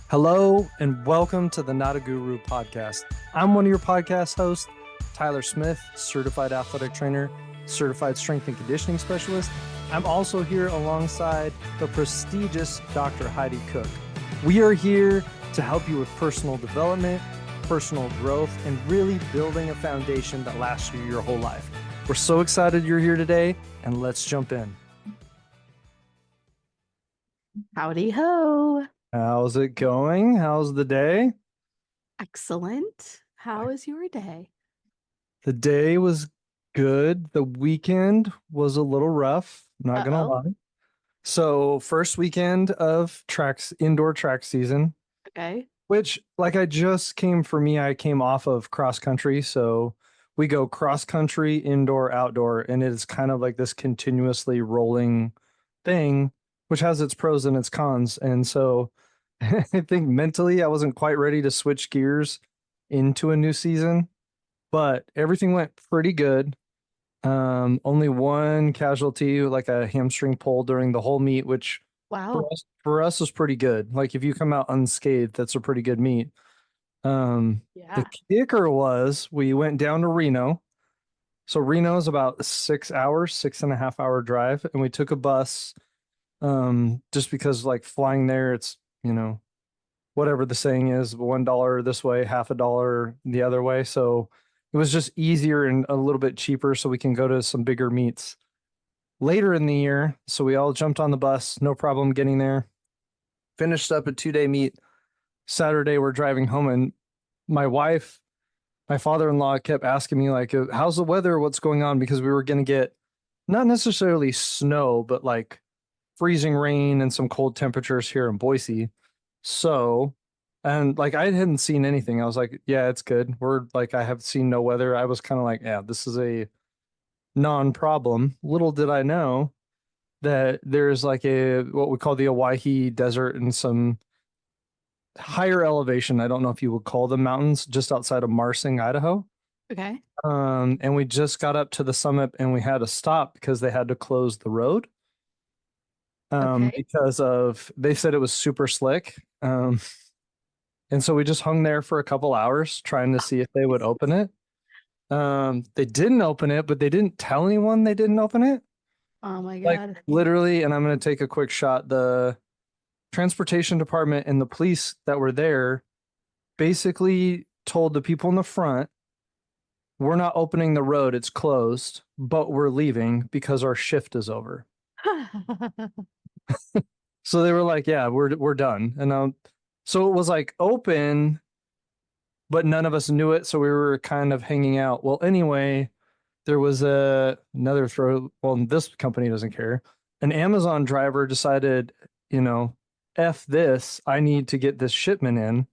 Hello and welcome to the Not a Guru podcast. I'm one of your podcast hosts, Tyler Smith, certified athletic trainer, certified strength and conditioning specialist. I'm also here alongside the prestigious Dr. Heidi Cook. We are here to help you with personal development, personal growth, and really building a foundation that lasts you your whole life. We're so excited you're here today, and let's jump in. Howdy ho. How's it going? How's the day? Excellent. How is your day? The day was good. The weekend was a little rough, not gonna lie. So first weekend of indoor track season, Okay. which I came off of cross country. So we go cross country, indoor, outdoor, and it is kind of like this continuously rolling thing, which has its pros and its cons. And so I think mentally I wasn't quite ready to switch gears into a new season, but everything went pretty good. Only one casualty, like a hamstring pull during the whole meet, which Wow. for us is pretty good. Like if you come out unscathed, that's a pretty good meet. The Yeah. kicker was we went down to Reno. So Reno is about 6 hours, 6.5 hour drive, and we took a bus. Just because like flying there, it's whatever the saying is, $1 this way, half a dollar the other way. So it was just easier and a little bit cheaper so we can go to some bigger meets later in the year. So we all jumped on the bus, no problem getting there. Finished up a 2-day meet. Saturday, we're driving home, and my wife, my father-in-law kept asking me, like, how's the weather? What's going on? Because we were going to get not necessarily snow, but like freezing rain and some cold temperatures here in Boise. So, and like I hadn't seen anything. I was like, yeah, it's good. I have seen no weather. I was kind of like, yeah, this is a non-problem. Little did I know that there's like what we call the Owyhee Desert and some higher elevation. I don't know if you would call them mountains, just outside of Marsing, Idaho. Okay. And we just got up to the summit and we had to stop because they had to close the road. Okay. Because they said it was super slick. And so we just hung there for a couple hours trying to see if they would open it. They didn't open it, but they didn't tell anyone they didn't open it. Oh my Like God. literally, and I'm going to take a quick shot. The transportation department and the police that were there basically told the people in the front, we're not opening the road, it's closed, but we're leaving because our shift is over. So they were like, yeah, we're done. And so it was like open, but none of us knew it, so we were kind of hanging out. Well, anyway, there was another throw. Well, this company doesn't care. An Amazon driver decided, you know, F this, I need to get this shipment in.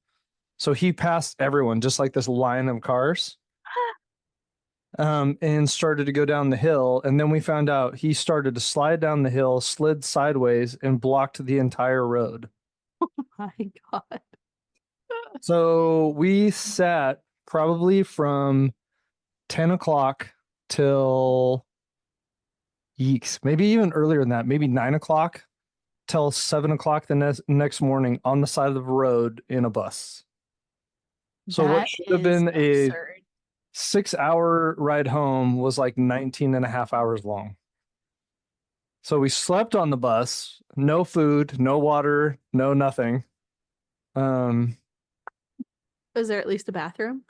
So he passed everyone, just like this line of cars, and started to go down the hill. And then we found out he started to slide down the hill, slid sideways, and blocked the entire road. My God. So we sat probably from 10 o'clock till yeeks, maybe even earlier than that, maybe 9 o'clock till 7 o'clock the next morning on the side of the road in a bus. So what That should have is been a absurd. 6 hour ride home was like 19 and a half hours long. So we slept on the bus, no food, no water, no nothing. Um, Was there at least a bathroom?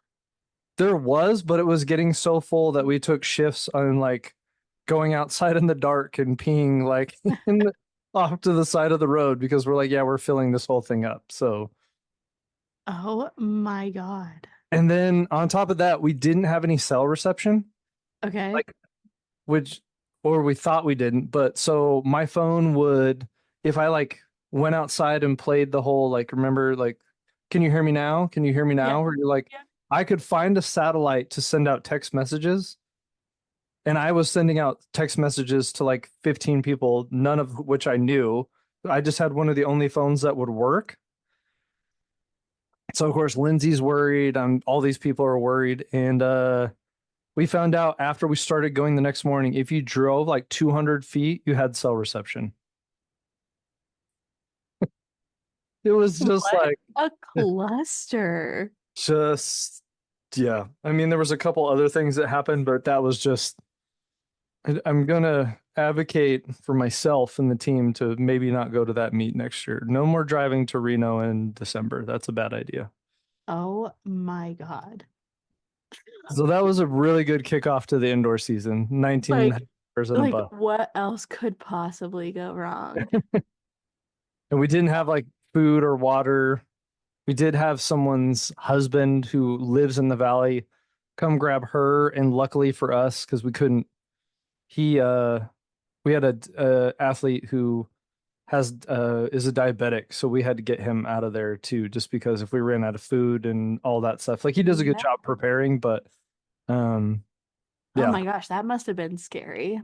there was, but it was getting so full that we took shifts on like going outside in the dark and peeing like off to the side of the road because we're like, yeah, we're filling this whole thing up. So, Oh my God. and then on top of that, we didn't have any cell reception, Okay. like, which, or we thought we didn't. But so my phone would, if I like went outside and played the whole, like, remember, like, can you hear me now? Can you hear me Yeah. now? Or you're like, Yeah. I could find a satellite to send out text messages. And I was sending out text messages to like 15 people, none of which I knew. I just had one of the only phones that would work. So of course Lindsay's worried. All these people are worried. And we found out after we started going the next morning, if you drove like 200 feet, you had cell reception. It was just What like, a cluster. just, yeah. I mean, there was a couple other things that happened, but that was just, I'm gonna advocate for myself and the team to maybe not go to that meet next year. No more driving to Reno in December. That's a bad idea. Oh my God. So that was a really good kickoff to the indoor season. 19 Like, hours in a like bus. what else could possibly go wrong? And we didn't have like food or water. We did have someone's husband who lives in the valley come grab her, and luckily for us, because we couldn't, he we had a athlete who has is a diabetic, so we had to get him out of there too, just because if we ran out of food and all that stuff. Like he does a good Yeah. job preparing, but um Oh yeah. my gosh, that must have been scary.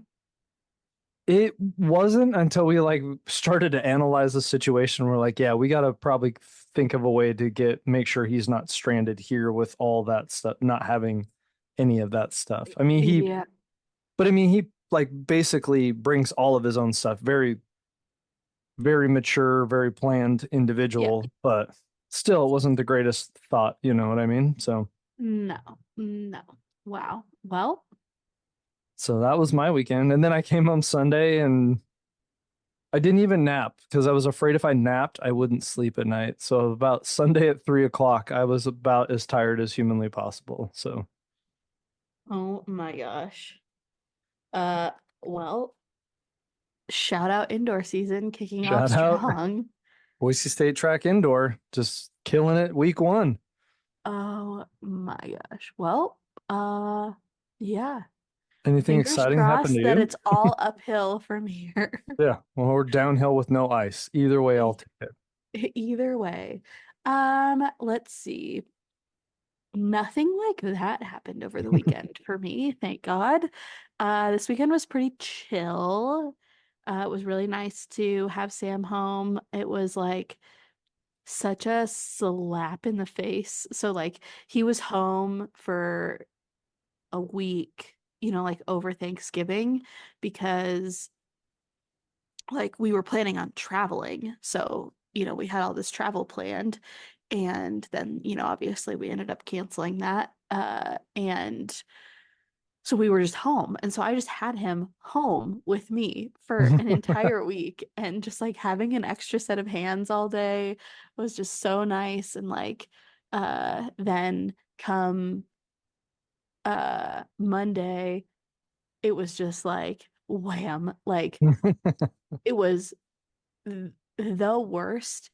It wasn't until we like started to analyze the situation. We're like, yeah, we got to probably think of a way to make sure he's not stranded here with all that stuff, not having any of that stuff. I mean, Yeah. he like basically brings all of his own stuff. Very, very mature, very planned Yeah. individual, but still, it wasn't the greatest thought. You know what I mean? No. No. Wow. Well, So that was my weekend. And then I came home Sunday and I didn't even nap because I was afraid if I napped, I wouldn't sleep at night. So about Sunday at 3 o'clock, I was about as tired as humanly possible. So oh my gosh. Uh, well, shout out indoor season kicking off shout out strong. Boise State Track Indoor, just killing it week one. Oh my gosh. Well, uh, yeah. Anything Fingers exciting happened to crossed that you? it's all uphill from here. Yeah, well, we're downhill with no ice. Either way, I'll take it. Either way. Let's see. Nothing like that happened over the weekend for me, thank God. This weekend was pretty chill. It was really nice to have Sam home. It was like such a slap in the face. So like he was home for a week, like over Thanksgiving because like we were planning on traveling. So, we had all this travel planned. And then, obviously we ended up canceling that. And so we were just home. And so I just had him home with me for an entire week. And just like having an extra set of hands all day was just so nice. And like, then come Monday, it was just like wham. Like it was the worst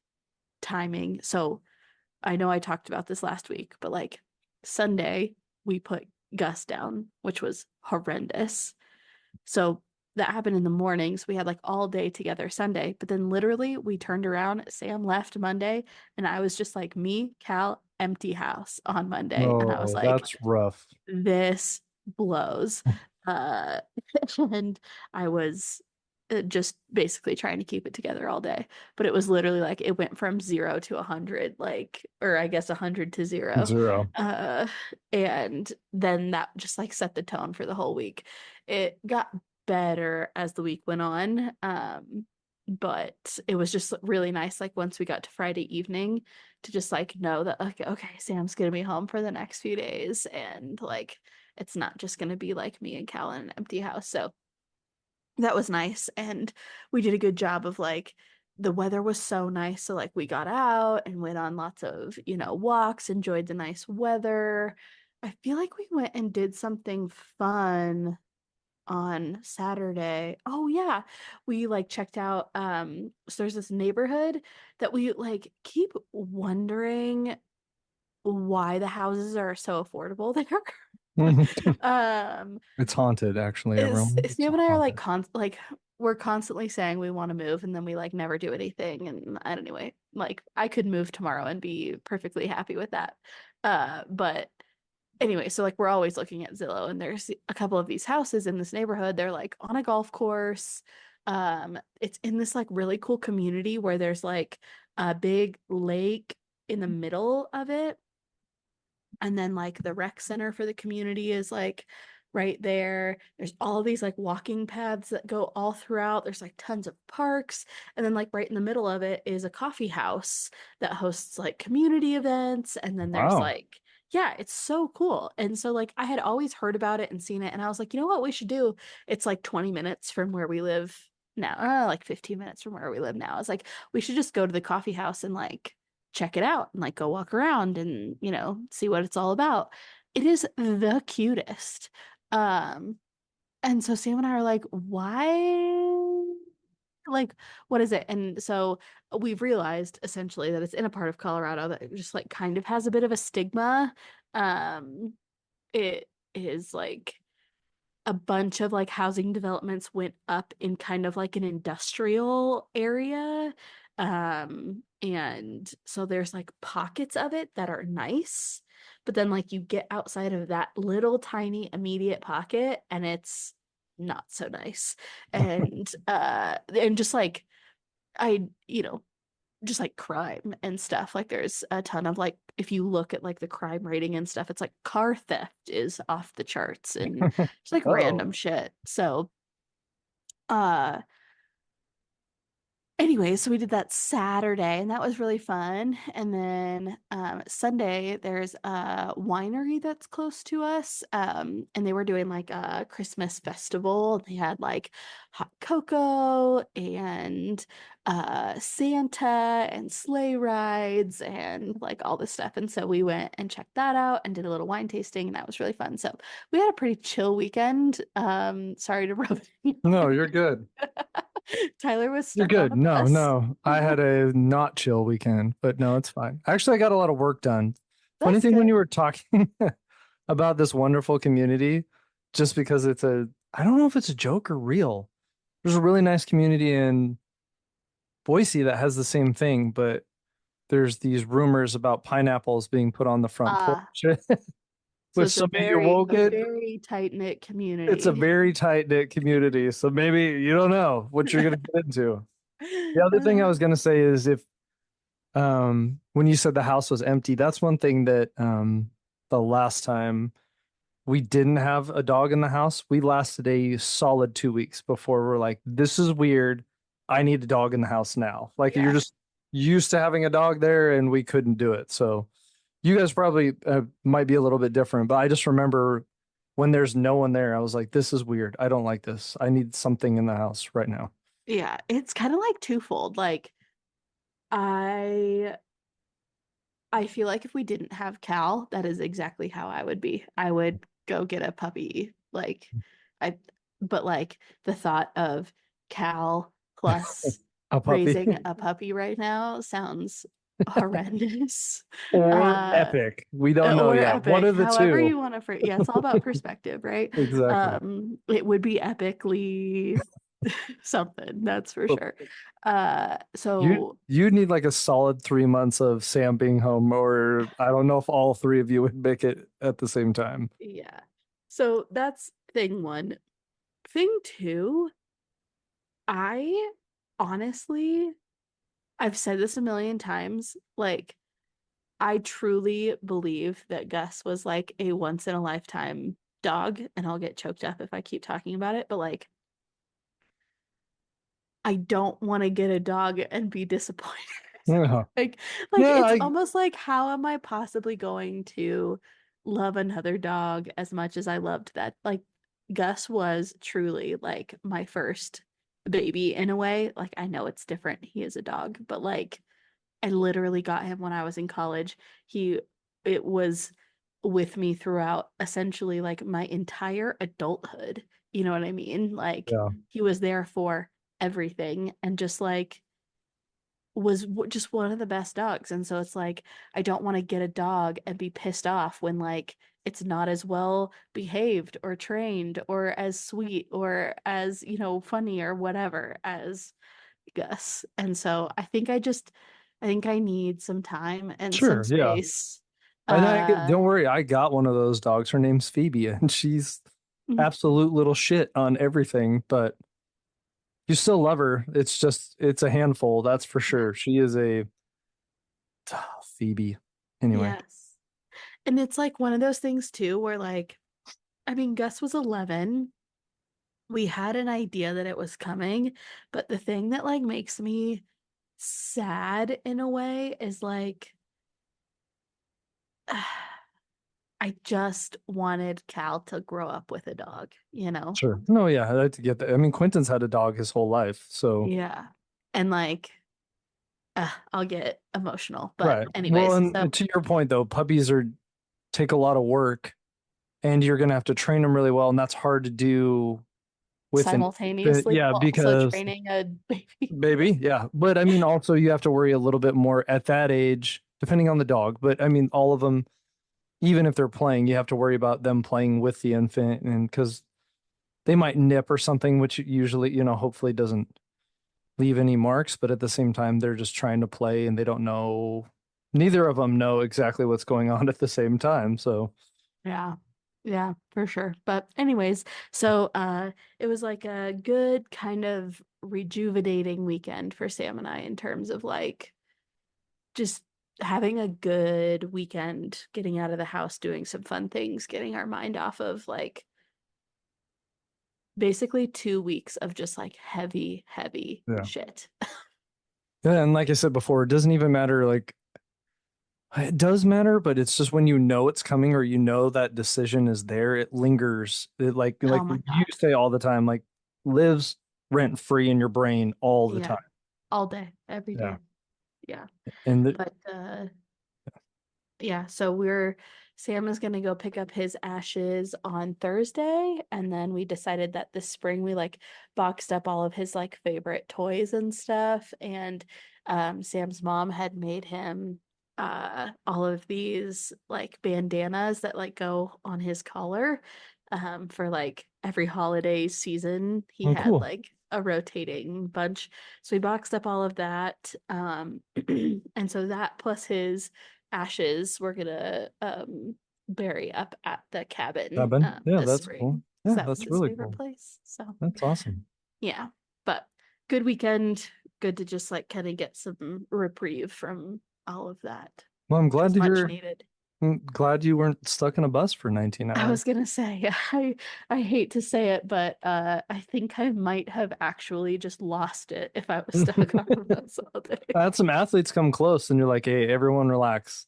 timing. So I know I talked about this last week, but like Sunday, we put Gus down, which was horrendous. So that happened in the morning. So we had like all day together Sunday, but then literally we turned around. Sam left Monday, and I was just like me, Cal, empty house on Monday. And I was Oh, like, that's rough. this blows. Uh, and I was just basically trying to keep it together all day. But it was literally like it went from 0 to 100, like, or I guess 100 to 0. Zero. Uh, and then that just like set the tone for the whole week. It got better as the week went on. But it was just really nice, like once we got to Friday evening, to just like know that like, okay, Sam's gonna be home for the next few days, and like it's not just gonna be like me and Cal in an empty house. So that was nice. And we did a good job of like the weather was so nice. So like we got out and went on lots of, walks, enjoyed the nice weather. I feel like we went and did something fun on Saturday. Oh yeah. We like checked out so there's this neighborhood that we like keep wondering why the houses are so affordable there. Um It's haunted, actually, is everyone. It's Sam and I are like haunted. we're constantly saying we want to move and then we like never do anything. And anyway, like I could move tomorrow and be perfectly happy with that. But anyway, so like we're always looking at Zillow, and there's a couple of these houses in this neighborhood. They're like on a golf course. It's in this like really cool community where there's like a big lake in the middle of it. And then like the rec center for the community is like right there. There's all these like walking paths that go all throughout. There's like tons of parks. And then like right in the middle of it is a coffee house that hosts like community events. And then there's Wow. like, yeah, it's so cool. And so like I had always heard about it and seen it. And I was like, you know what we should do? It's like 20 minutes from where we live now, like 15 minutes from where we live now. I was like, we should just go to the coffee house and like check it out and like go walk around and, see what it's all about. It is the cutest. Um, and so Sam and I are like, why? Like, what is it? And so we've realized essentially that it's in a part of Colorado that just like kind of has a bit of a stigma. Um, it is like a bunch of like housing developments went up in kind of like an industrial area. And so there's like pockets of it that are nice, but then like you get outside of that little tiny immediate pocket and it's not so nice. And just like I, just like crime and stuff. Like there's a ton of like if you look at like the crime rating and stuff, it's like car theft is off the charts and it's like Oh. random shit. So uh anyway, so we did that Saturday and that was really fun. And then Sunday, there's a winery that's close to us. And they were doing like a Christmas festival. They had like hot cocoa and Santa and sleigh rides and like all this stuff. And so we went and checked that out and did a little wine tasting, and that was really fun. So we had a pretty chill weekend. Sorry to rub it No, in. you're good. Tyler was You're stuck on good. a No, bus. no. I had a not chill weekend, but no, it's fine. Actually, I got a lot of work done. Funny That's thing when good. you were talking about this wonderful community, just because I don't know if it's a joke or real. There's a really nice community in Boise that has the same thing, but there's these rumors about pineapples being put on the front Uh, porch, so which it's some of you woke a it. very tight-knit It's a community. very tight-knit community. So maybe you don't know what you're going to get into. The other thing I Uh, was going to say is if when you said the house was empty, that's one thing that the last time we didn't have a dog in the house, we lasted a solid 2 weeks before we're like, this is weird. I need a dog in the house now. Like you're yeah. just used to having a dog there and we couldn't do it. So you guys probably might be a little bit different, but I just remember when there's no one there, I was like, this is weird. I don't like this. I need something in the house right now. Yeah, it's kind of like twofold. Like I I feel like if we didn't have Cal, that is exactly how I would be. I would go get a puppy. I but like the thought of Cal plus A puppy. raising a puppy right now sounds horrendous. Or Uh epic. We don't know or yet. One epic, of the however two. you want to yeah, it's all about perspective, right? Exactly. It would be epically something, that's for Well, sure. you So you need like a solid 3 months of Sam being home, or I don't know if all three of you would make it at the same time. yeah. So that's thing one. Thing two, I honestly, I've said this a million times, like I truly believe that Gus was like a once in a lifetime dog, and I'll get choked up if I keep talking about it, but like I don't want to get a dog and be disappointed. Yeah. Like, Yeah, it's I almost like how am I possibly going to love another dog as much as I loved that? Like, Gus was truly like my first baby in a way. Like, I know it's different. He is a dog, but like, I literally got him when I was in college. It was with me throughout essentially like my entire adulthood. You know what I mean? Like, yeah, he was there for everything and just like was just one of the best dogs. And so it's like, I don't want to get a dog and be pissed off when like it's not as well behaved or trained or as sweet or as, funny or whatever as Gus. And so I think I need some time and some sure, yeah. space. And Uh, don't worry, I got one of those dogs. Her name's Phoebe, and she's absolute little shit on everything, but you still love her. It's a handful, that's for yeah. sure. She is a Phoebe. Anyway. Yes. And it's like one of those things too where like I mean, Gus was 11. We had an idea that it was coming, but the thing that like makes me sad in a way is like I just wanted Cal to grow up with a dog, you know? Sure. No, yeah, I'd like to get that. I mean, Quentin's had a dog his whole life, so Yeah. And like I'll get emotional. But right. Well, anyways, so and to your point though, puppies are take a lot of work, and you're gonna have to train them really well, and that's hard to do with an infant. simultaneously Yeah, while also because training a baby. baby, yeah. But I mean, also you have to worry a little bit more at that age, depending on the dog. But I mean, all of them, even if they're playing, you have to worry about them playing with the infant, and because they might nip or something, which usually, hopefully doesn't leave any marks. But at the same time, they're just trying to play, and they don't know. Neither of them know exactly what's going on at the same time. So, Yeah. Yeah, for sure. But anyways, so it was like a good kind of rejuvenating weekend for Sam and I in terms of like just having a good weekend, getting out of the house, doing some fun things, getting our mind off of like basically 2 weeks of just like heavy, heavy yeah. shit. Yeah, and like I said before, it doesn't even matter. Like, it does matter, but it's just when you know it's coming or you know that decision is there, it lingers. It like Oh my you God. say all the time, like lives rent free in your brain all the Yeah. time. All day, every Yeah. day. Yeah. And But yeah, so we're Sam is gonna go pick up his ashes on Thursday, and then we decided that this spring we like boxed up all of his like favorite toys and stuff, and Sam's mom had made him all of these like bandanas that like go on his collar for like every holiday season. He oh, had cool. like a rotating bunch. So we boxed up all of that. And so that plus his ashes we're gonna bury up at the cabin Cabin. Yeah, this that's cool. spring because Yeah, that was that's his really favorite cool. place. So That's awesome. yeah, but good weekend. Good to just like kind of get some reprieve from all of that, Well, I'm which glad was that much you're needed. I'm glad you weren't stuck in a bus for 19 I hours. was gonna say, I hate to say it, but I think I might have actually just lost it if I was stuck on a bus all day. I had some athletes come close and you're like, hey, everyone relax.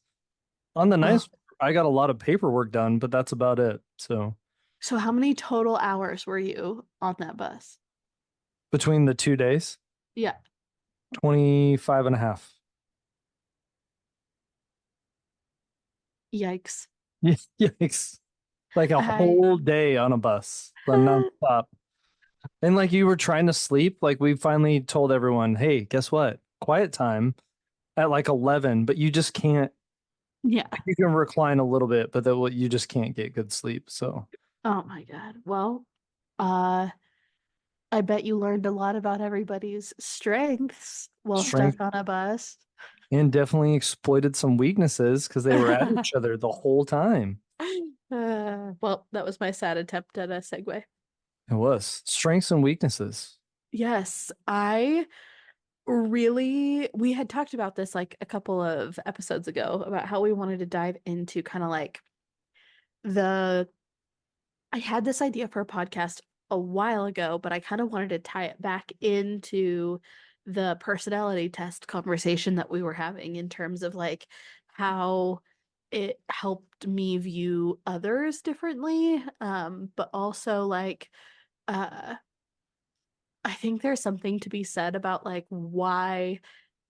On the Oh, nice, I got a lot of paperwork done, but that's about it. So so how many total hours were you on that bus? between the 2 days, Yeah. 25 and a half. Yikes. Yikes. Like a I whole day on a bus, the nonstop. And like you were trying to sleep, like we finally told everyone, hey, guess what? Quiet time at like 11, but you just can't, yeah. you can recline a little bit, but that you just can't get good sleep. So Oh my God. Well, uh I bet you learned a lot about everybody's strengths while strength stuck on a bus. and definitely exploited some weaknesses because they were at each other the whole time. Well, that was my sad attempt at a segue. It was strengths and weaknesses. Yes, I really, we had talked about this like a couple of episodes ago about how we wanted to dive into kind of like the, I had this idea for a podcast a while ago, but I kind of wanted to tie it back into the personality test conversation that we were having in terms of like how it helped me view others differently. But also like, uh, I think there's something to be said about like why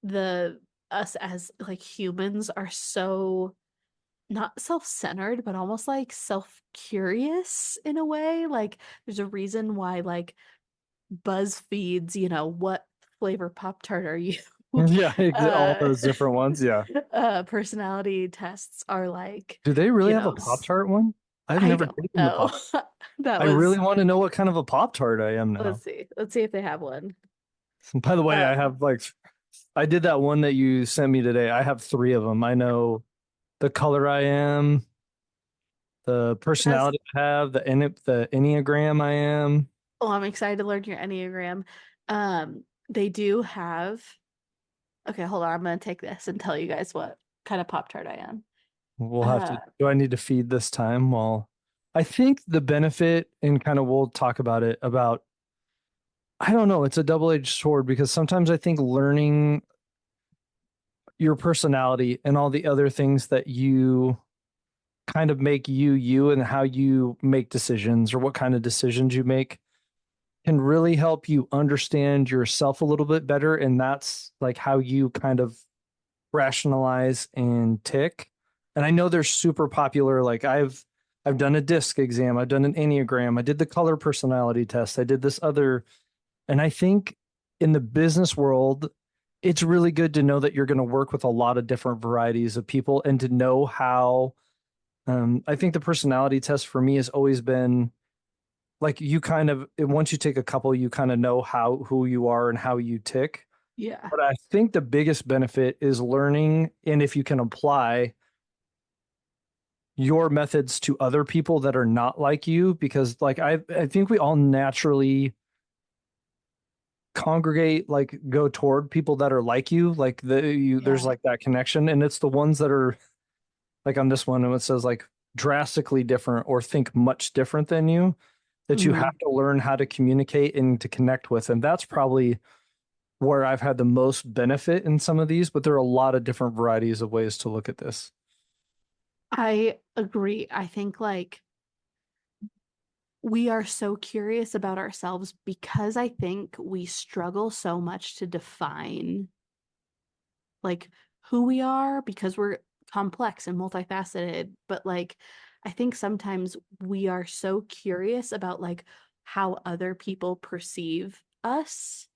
the us as like humans are so not self-centered, but almost like self-curious in a way. Like there's a reason why like BuzzFeed's, what flavor Pop-Tart are you? Yeah, all uh, those different ones. Yeah. personality tests are like, Do they really you have a know, Pop-Tart one? I've I never don't taken the know. Pop. That I really was, want to know what kind of a Pop-Tart I am now. let's see. Let's see if they have one. By the way, Uh, I have like I did that one that you sent me today. I have three of them. I know the color I am, the yes. personality I have, the Enneagram I am. Oh, I'm excited to learn your Enneagram. They do have, okay, hold on. I'm gonna take this and tell you guys what kind of Pop-Tart I am. We'll have to. Uh, Do I need to feed this time while? I think the benefit, and kind of we'll talk about it about, I don't know, it's a double-edged sword because sometimes I think learning your personality and all the other things that you kind of make you you and how you make decisions or what kind of decisions you make can really help you understand yourself a little bit better. And that's like how you kind of rationalize and tick. And I know they're super popular. Like I've done a disc exam, I've done an Enneagram, I did the color personality test, I did this other, and I think in the business world, it's really good to know that you're going to work with a lot of different varieties of people and to know how. I think the personality test for me has always been like you kind of once you take a couple, you kind of know how who you are and how you tick. Yeah. But I think the biggest benefit is learning, and if you can apply your methods to other people that are not like you, because like I think we all naturally congregate, like go toward people that are like you, like there's Yeah. like that connection, and it's the ones that are like on this one and it says like drastically different or think much different than you that you Mhm. have to learn how to communicate and to connect with. And that's probably where I've had the most benefit in some of these, but there are a lot of different varieties of ways to look at this. I agree. I think like we are so curious about ourselves because I think we struggle so much to define like who we are because we're complex and multifaceted. But like, I think sometimes we are so curious about like how other people perceive us.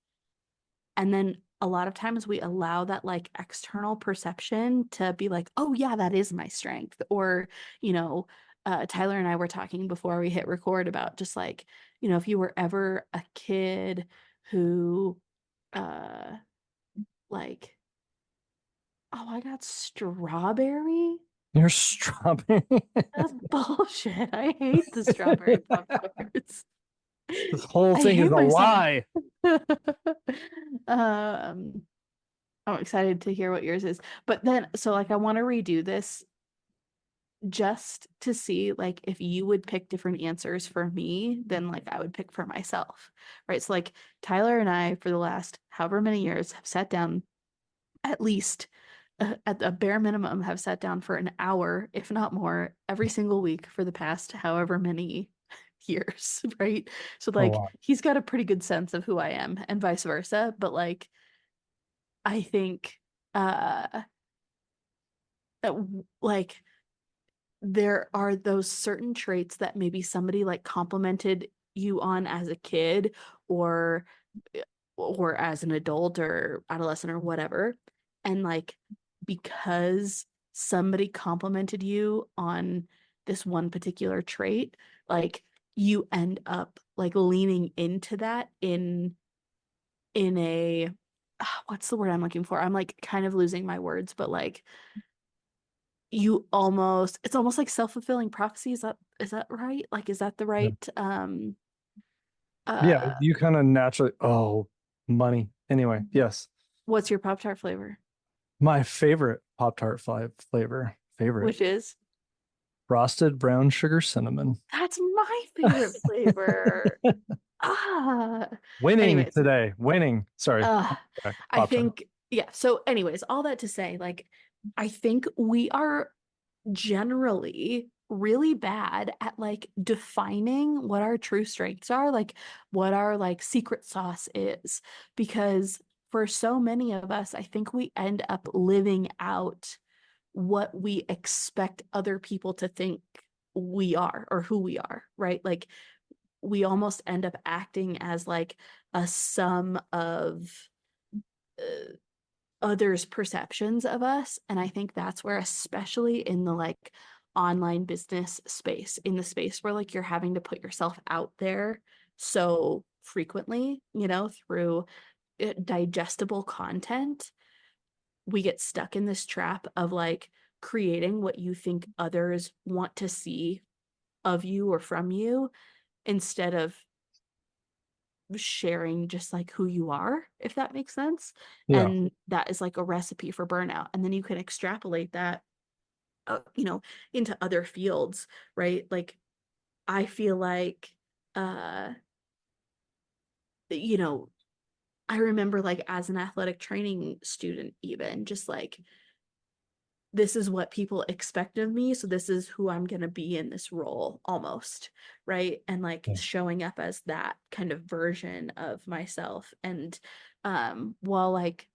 And then a lot of times we allow that like external perception to be like, oh, yeah, that is my strength. Or, you know, Tyler and I were talking before we hit record about just like, if you were ever a kid who, uh, like, oh, I got strawberry. You're strawberry. That's bullshit. I hate the strawberry Pop-Tarts. This whole I thing is hate a myself. lie. Um, I'm excited to hear what yours is. But then, so like, I want to redo this just to see like if you would pick different answers for me than like I would pick for myself. Right. So like Tyler and I, for the last however many years, have sat down at least at the bare minimum have sat down for an hour, if not more, every single week for the past however many years, right? So A like lot. he's got a pretty good sense of who I am and vice versa, but like I think uh like there are those certain traits that maybe somebody like complimented you on as a kid or or as an adult or adolescent or whatever. And like because somebody complimented you on this one particular trait, like you end up like leaning into that in a what's the word I'm looking for? I'm like kind of losing my words, but like you almost it's almost like self-fulfilling prophecy. Is that right? Like is that the Yeah. right Yeah, uh you kind of naturally, oh, money. Anyway, yes. what's your Pop-Tart flavor? My favorite Pop-Tart flavor, favorite, Which is frosted brown sugar cinnamon. that's my favorite flavor. Ah. Winning Anyways, today, winning. Sorry, uh I Pop-Tart. think yeah, so anyways, all that to say, like I think we are generally really bad at like defining what our true strengths are, like what our like secret sauce is. Because for so many of us, I think we end up living out what we expect other people to think we are or who we are, right? Like we almost end up acting as like a sum of uh, others' perceptions of us. And I think that's where, especially in the like online business space, in the space where like you're having to put yourself out there so frequently, through digestible content, we get stuck in this trap of like creating what you think others want to see of you or from you instead of sharing just like who you are, if that makes sense. Yeah, And that is like a recipe for burnout. And then you can extrapolate that, uh, you know, into other fields, right? Like I feel like, uh, you know, I remember like as an athletic training student, even just like this is what people expect of me. So this is who I'm going to be in this role almost. Right. And like Yeah. showing up as that kind of version of myself. And while like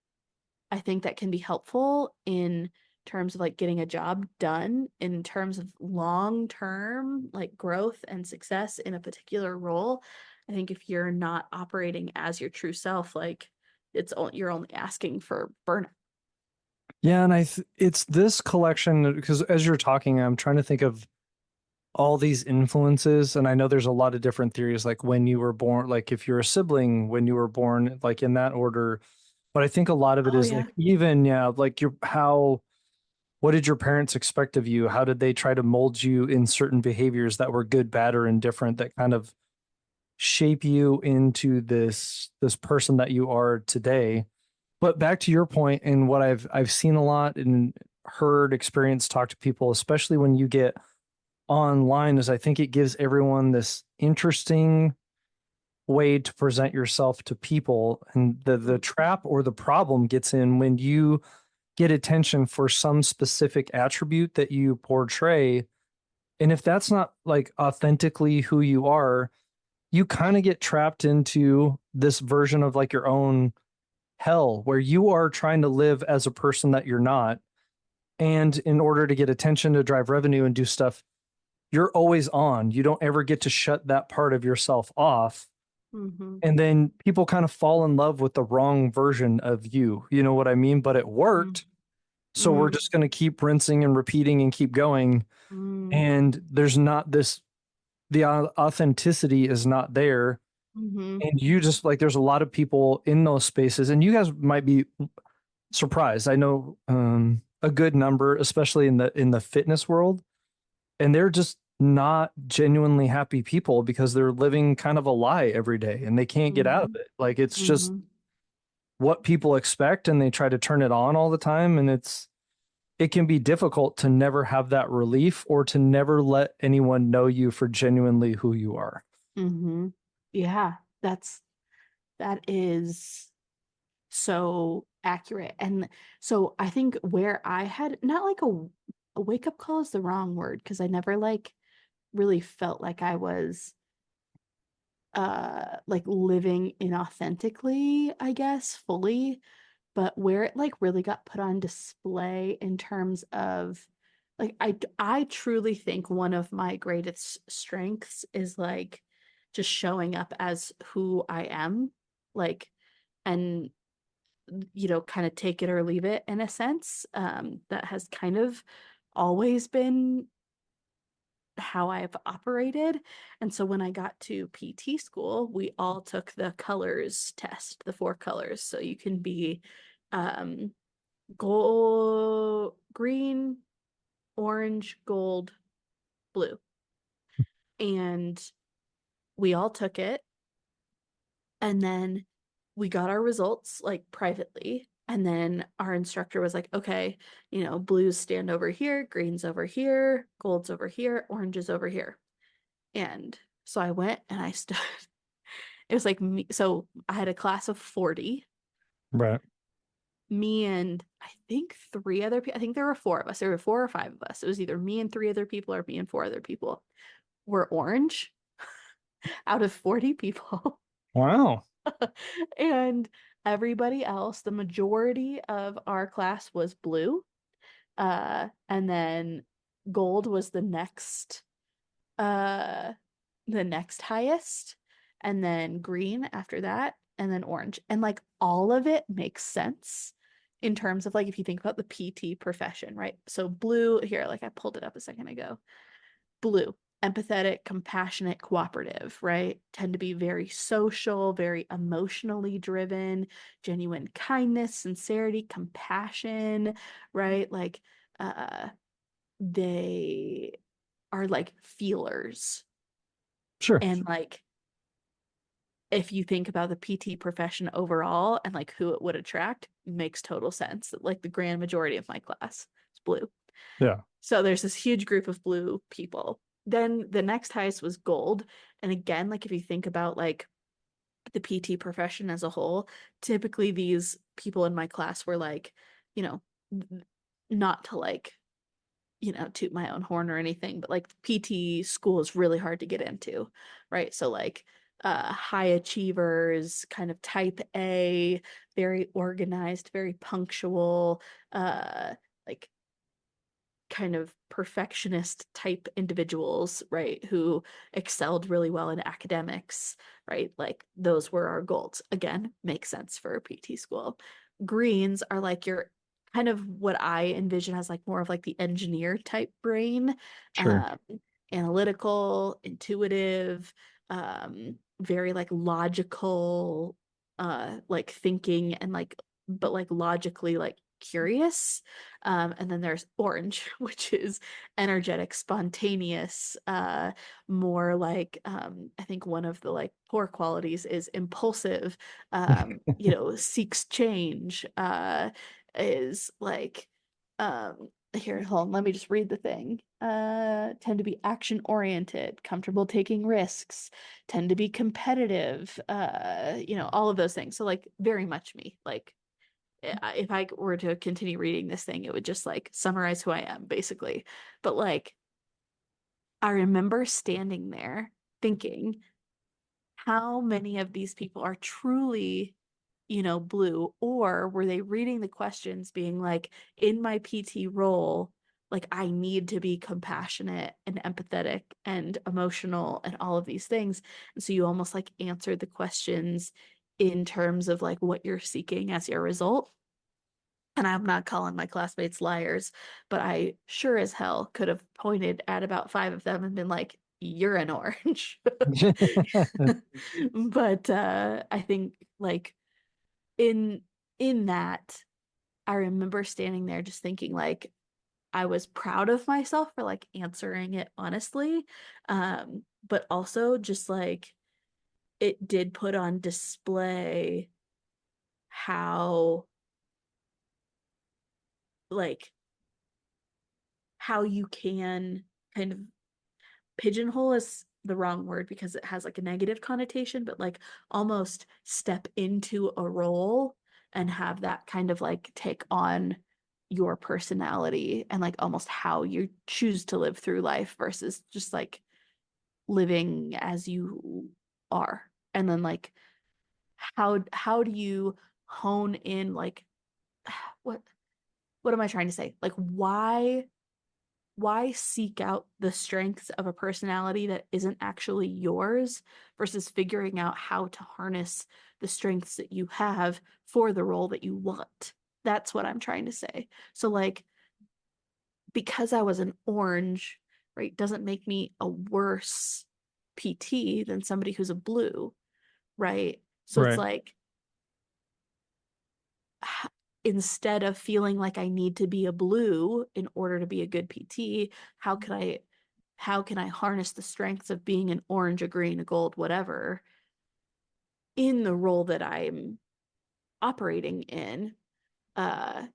I think that can be helpful in terms of like getting a job done, in terms of long term like growth and success in a particular role, I think if you're not operating as your true self, like you're only asking for burnout. Yeah, and it's this collection because as you're talking, I'm trying to think of all these influences, and I know there's a lot of different theories, like when you were born, like if you're a sibling, when you were born, like in that order. But I think a lot of it Oh is yeah. like even, yeah, like what did your parents expect of you? How did they try to mold you in certain behaviors that were good, bad, or indifferent that kind of shape you into this person that you are today? But back to your point and what I've seen a lot and heard, experienced, talk to people, especially when you get online, is I think it gives everyone this interesting way to present yourself to people. And the trap or the problem gets in when you get attention for some specific attribute that you portray. And if that's not like authentically who you are, you kind of get trapped into this version of like your own hell where you are trying to live as a person that you're not. And in order to get attention to drive revenue and do stuff, you're always on. You don't ever get to shut that part of yourself off. Mm-hmm. And then people kind of fall in love with the wrong version of you. You know what I mean? But it worked. So we're Mm-hmm. just going to keep rinsing and repeating and keep going. And there's not this, the authenticity is not there. Mm-hmm. And you just like, there's a lot of people in those spaces, and you guys might be surprised. I know a good number, especially in the fitness world, and they're just not genuinely happy people because they're living kind of a lie every day and they can't get out of Mm-hmm. it. Like it's just Mm-hmm. what people expect and they try to turn it on all the time, and it can be difficult to never have that relief or to never let anyone know you for genuinely who you are. Mm-hmm. Yeah, that is so accurate. And so I think where I had not like a wake up call is the wrong word because I never like really felt like I was like living inauthentically, I guess, fully, but where it like really got put on display in terms of like I truly think one of my greatest strengths is like just showing up as who I am, like, and kind of take it or leave it in a sense. That has kind of always been how I've operated. And so when I got to PT school, we all took the colors test, the four colors. So you can be um gold, green, orange, gold, blue. And we all took it. And then we got our results like privately. And then our instructor was like, okay, blues stand over here, greens over here, gold's over here, orange is over here. And so I went and I stood. It was like me. So I had a class of 40, Right. me and I think three other people. I think there were four of us. There were four or five of us. It was either me and three other people or me and four other people. Were orange out of 40 people. Wow. And everybody else, the majority of our class was blue. And then gold was uh the next highest, and then green after that, and then orange. And like all of it makes sense in terms of like if you think about the PT profession, right? So blue here, like I pulled it up a second ago. Blue, empathetic, compassionate, cooperative, right? Tend to be very social, very emotionally driven, genuine kindness, sincerity, compassion, right? Like uh they are like feelers. Sure. And like if you think about the PT profession overall and like who it would attract, makes total sense. Like the grand majority of my class is blue. Yeah. So there's this huge group of blue people. then the next highest was gold. And again, like if you think about like the PT profession as a whole, typically these people in my class were like, you know, not to like, toot my own horn or anything, but like PT school is really hard to get into, right? So like high achievers, kind of type A, very organized, very punctual, like kind of perfectionist type individuals, right, who excelled really well in academics, right? Like those were our goals. Again, makes sense for a PT school. Greens are like your kind of what I envision as like more of like the engineer type brain, Sure. um, analytical, intuitive, very like logical, like thinking and like, but like logically like curious. And then there's orange, which is energetic, spontaneous, more like I think one of the like poor qualities is impulsive, seeks change, is like here, hold on, let me just read the thing. Tend to be action oriented, comfortable taking risks, tend to be competitive, all of those things. So like very much me. Like if I were to continue reading this thing, it would just like summarize who I am, basically. But like, I remember standing there thinking, how many of these people are truly, blue? Or were they reading the questions being like, in my PT role, like I need to be compassionate and empathetic and emotional and all of these things. And so you almost like answered the questions in terms of like what you're seeking as your result. And I'm not calling my classmates liars, but I sure as hell could have pointed at about five of them and been like, you're an orange. But I think like in in that, I remember standing there just thinking like I was proud of myself for like answering it honestly. But also just like it did put on display how like how you can kind of pigeonhole is the wrong word because it has like a negative connotation, but like almost step into a role and have that kind of like take on your personality and like almost how you choose to live through life versus just like living as you are. And then like how do you hone in like what what am I trying to say? Like why seek out the strengths of a personality that isn't actually yours versus figuring out how to harness the strengths that you have for the role that you want? That's what I'm trying to say. So, like, because I was an orange, right, doesn't make me a worse PT than somebody who's a blue, right? So it's Right. like, instead of feeling like I need to be a blue in order to be a good PT, how can I harness the strengths of being an orange, a green, a gold, whatever in the role that I'm operating in, uh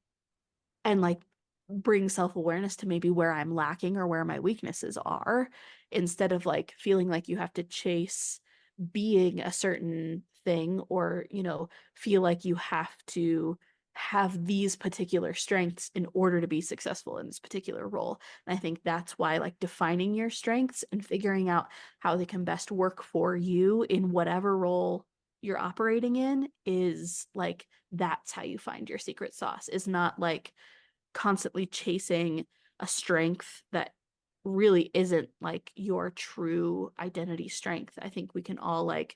and like bring self-awareness to maybe where I'm lacking or where my weaknesses are instead of like feeling like you have to chase being a certain thing or, feel like you have to have these particular strengths in order to be successful in this particular role. And I think that's why like defining your strengths and figuring out how they can best work for you in whatever role you're operating in is like that's how you find your secret sauce. Is not like constantly chasing a strength that really isn't like your true identity strength. I think we can all like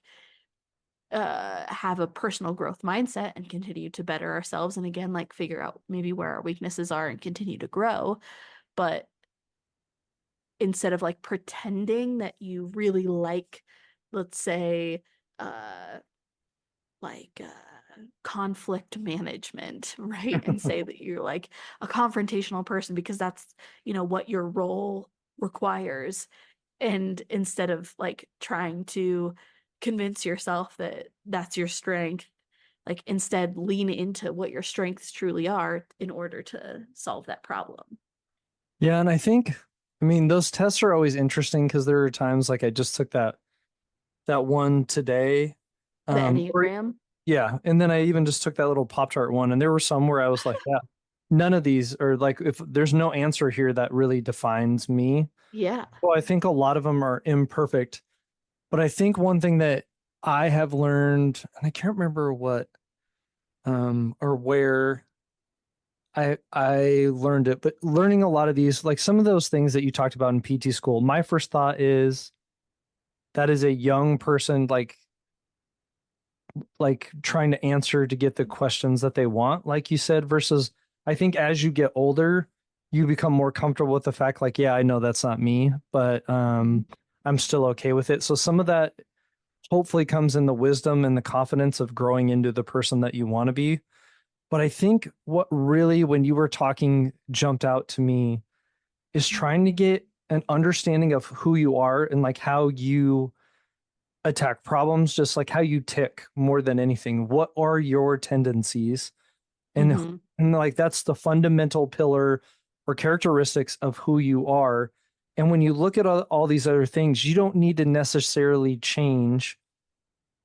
have a personal growth mindset and continue to better ourselves and again like figure out maybe where our weaknesses are and continue to grow. But instead of like pretending that you really like, let's say, uh like conflict management, right? And say that you're like a confrontational person because that's, what your role requires. And instead of like trying to convince yourself that that's your strength, like instead lean into what your strengths truly are in order to solve that problem. Yeah, and I think I mean, those tests are always interesting because there are times like I just took that one today. The Or Enneagram. yeah, and then I even just took that little Pop-Tart one, and there were some where I was like, yeah, none of these are like if there's no answer here that really defines me. Yeah. Well, I think a lot of them are imperfect, but I think one thing that I have learned, and I can't remember what or where I learned it, but learning a lot of these, like some of those things that you talked about in PT school, my first thought is that is a young person like trying to answer to get the questions that they want, like you said, versus I think as you get older, you become more comfortable with the fact like, yeah, I know that's not me, but Mhm. I'm still okay with it. So some of that hopefully comes in the wisdom and the confidence of growing into the person that you want to be. But I think what really, when you were talking, jumped out to me is trying to get an understanding of who you are and like how you attack problems, just like how you tick more than anything. What are your tendencies? And Mhm. and like that's the fundamental pillar or characteristics of who you are. And when you look at all these other things, you don't need to necessarily change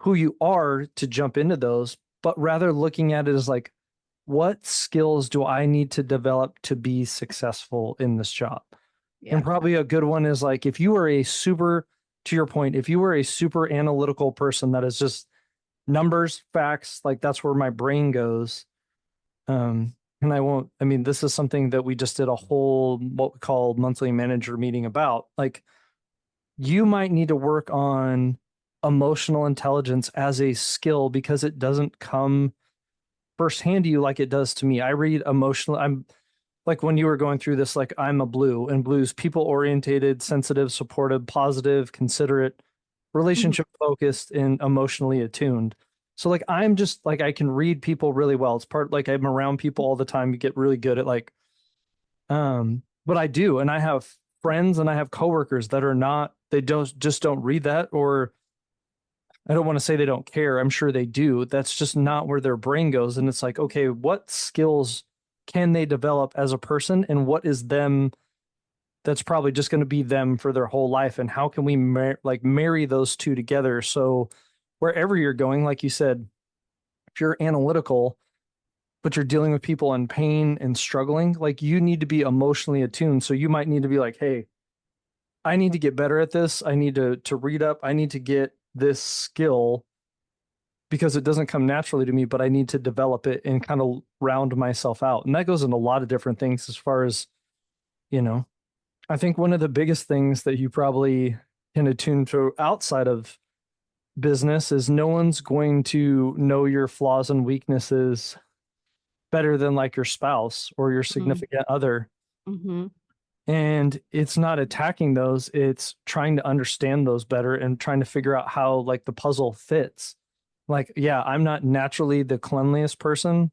who you are to jump into those, but rather looking at it as like, what skills do I need to develop to be successful in this job? And Yeah. probably a good one is like if you are a super, to your point, if you were a super analytical person that is just numbers, facts, like that's where my brain goes. And I won't, I mean, this is something that we just did a whole what we call monthly manager meeting about. Like you might need to work on emotional intelligence as a skill because it doesn't come firsthand to you like it does to me. I read emotional, I'm like when you were going through this, like I'm a blue, and blues people orientated, sensitive, supportive, positive, considerate, Mhm. relationship focused, and emotionally attuned. So like I'm just like I can read people really well. It's part like I'm around people all the time. You get really good at like but I do, and I have friends and I have coworkers that are not, they don't just don't read that, or I don't want to say they don't care. I'm sure they do. That's just not where their brain goes. And it's like, okay, what skills can they develop as a person, and what is them that's probably just going to be them for their whole life, and how can we like marry those two together so wherever you're going, like you said, if you're analytical but you're dealing with people in pain and struggling, like you need to be emotionally attuned. So you might need to be like, hey, I need to get better at this. I need to read up. I need to get this skill because it doesn't come naturally to me, but I need to develop it and kind of round myself out. And that goes in a lot of different things as far as, you know, I think one of the biggest things that you probably can attune to outside of business is no one's going to know your flaws and weaknesses better than like your spouse or your Mhm. significant other. Mhm. And it's not attacking those, it's trying to understand those better and trying to figure out how like the puzzle fits. Like, yeah, I'm not naturally the cleanliest person.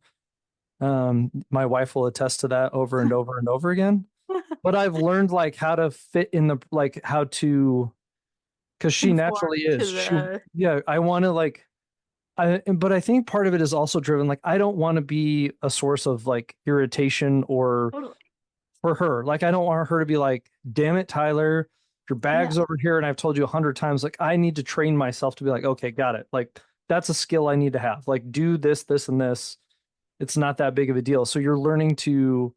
My wife will attest to that over and over and over again. But I've learned like how to fit in the like how to because she Conform naturally to is. She the yeah, I want to like but I think part of it is also driven like I don't want to be a source of like irritation or totally. for her. Like I don't want her to be like, damn it, Tyler, your Yeah. bag's over here and I've told you 100 times. Like I need to train myself to be like, okay, got it. Like that's a skill I need to have. Like do this, this, and this. It's not that big of a deal. So you're learning to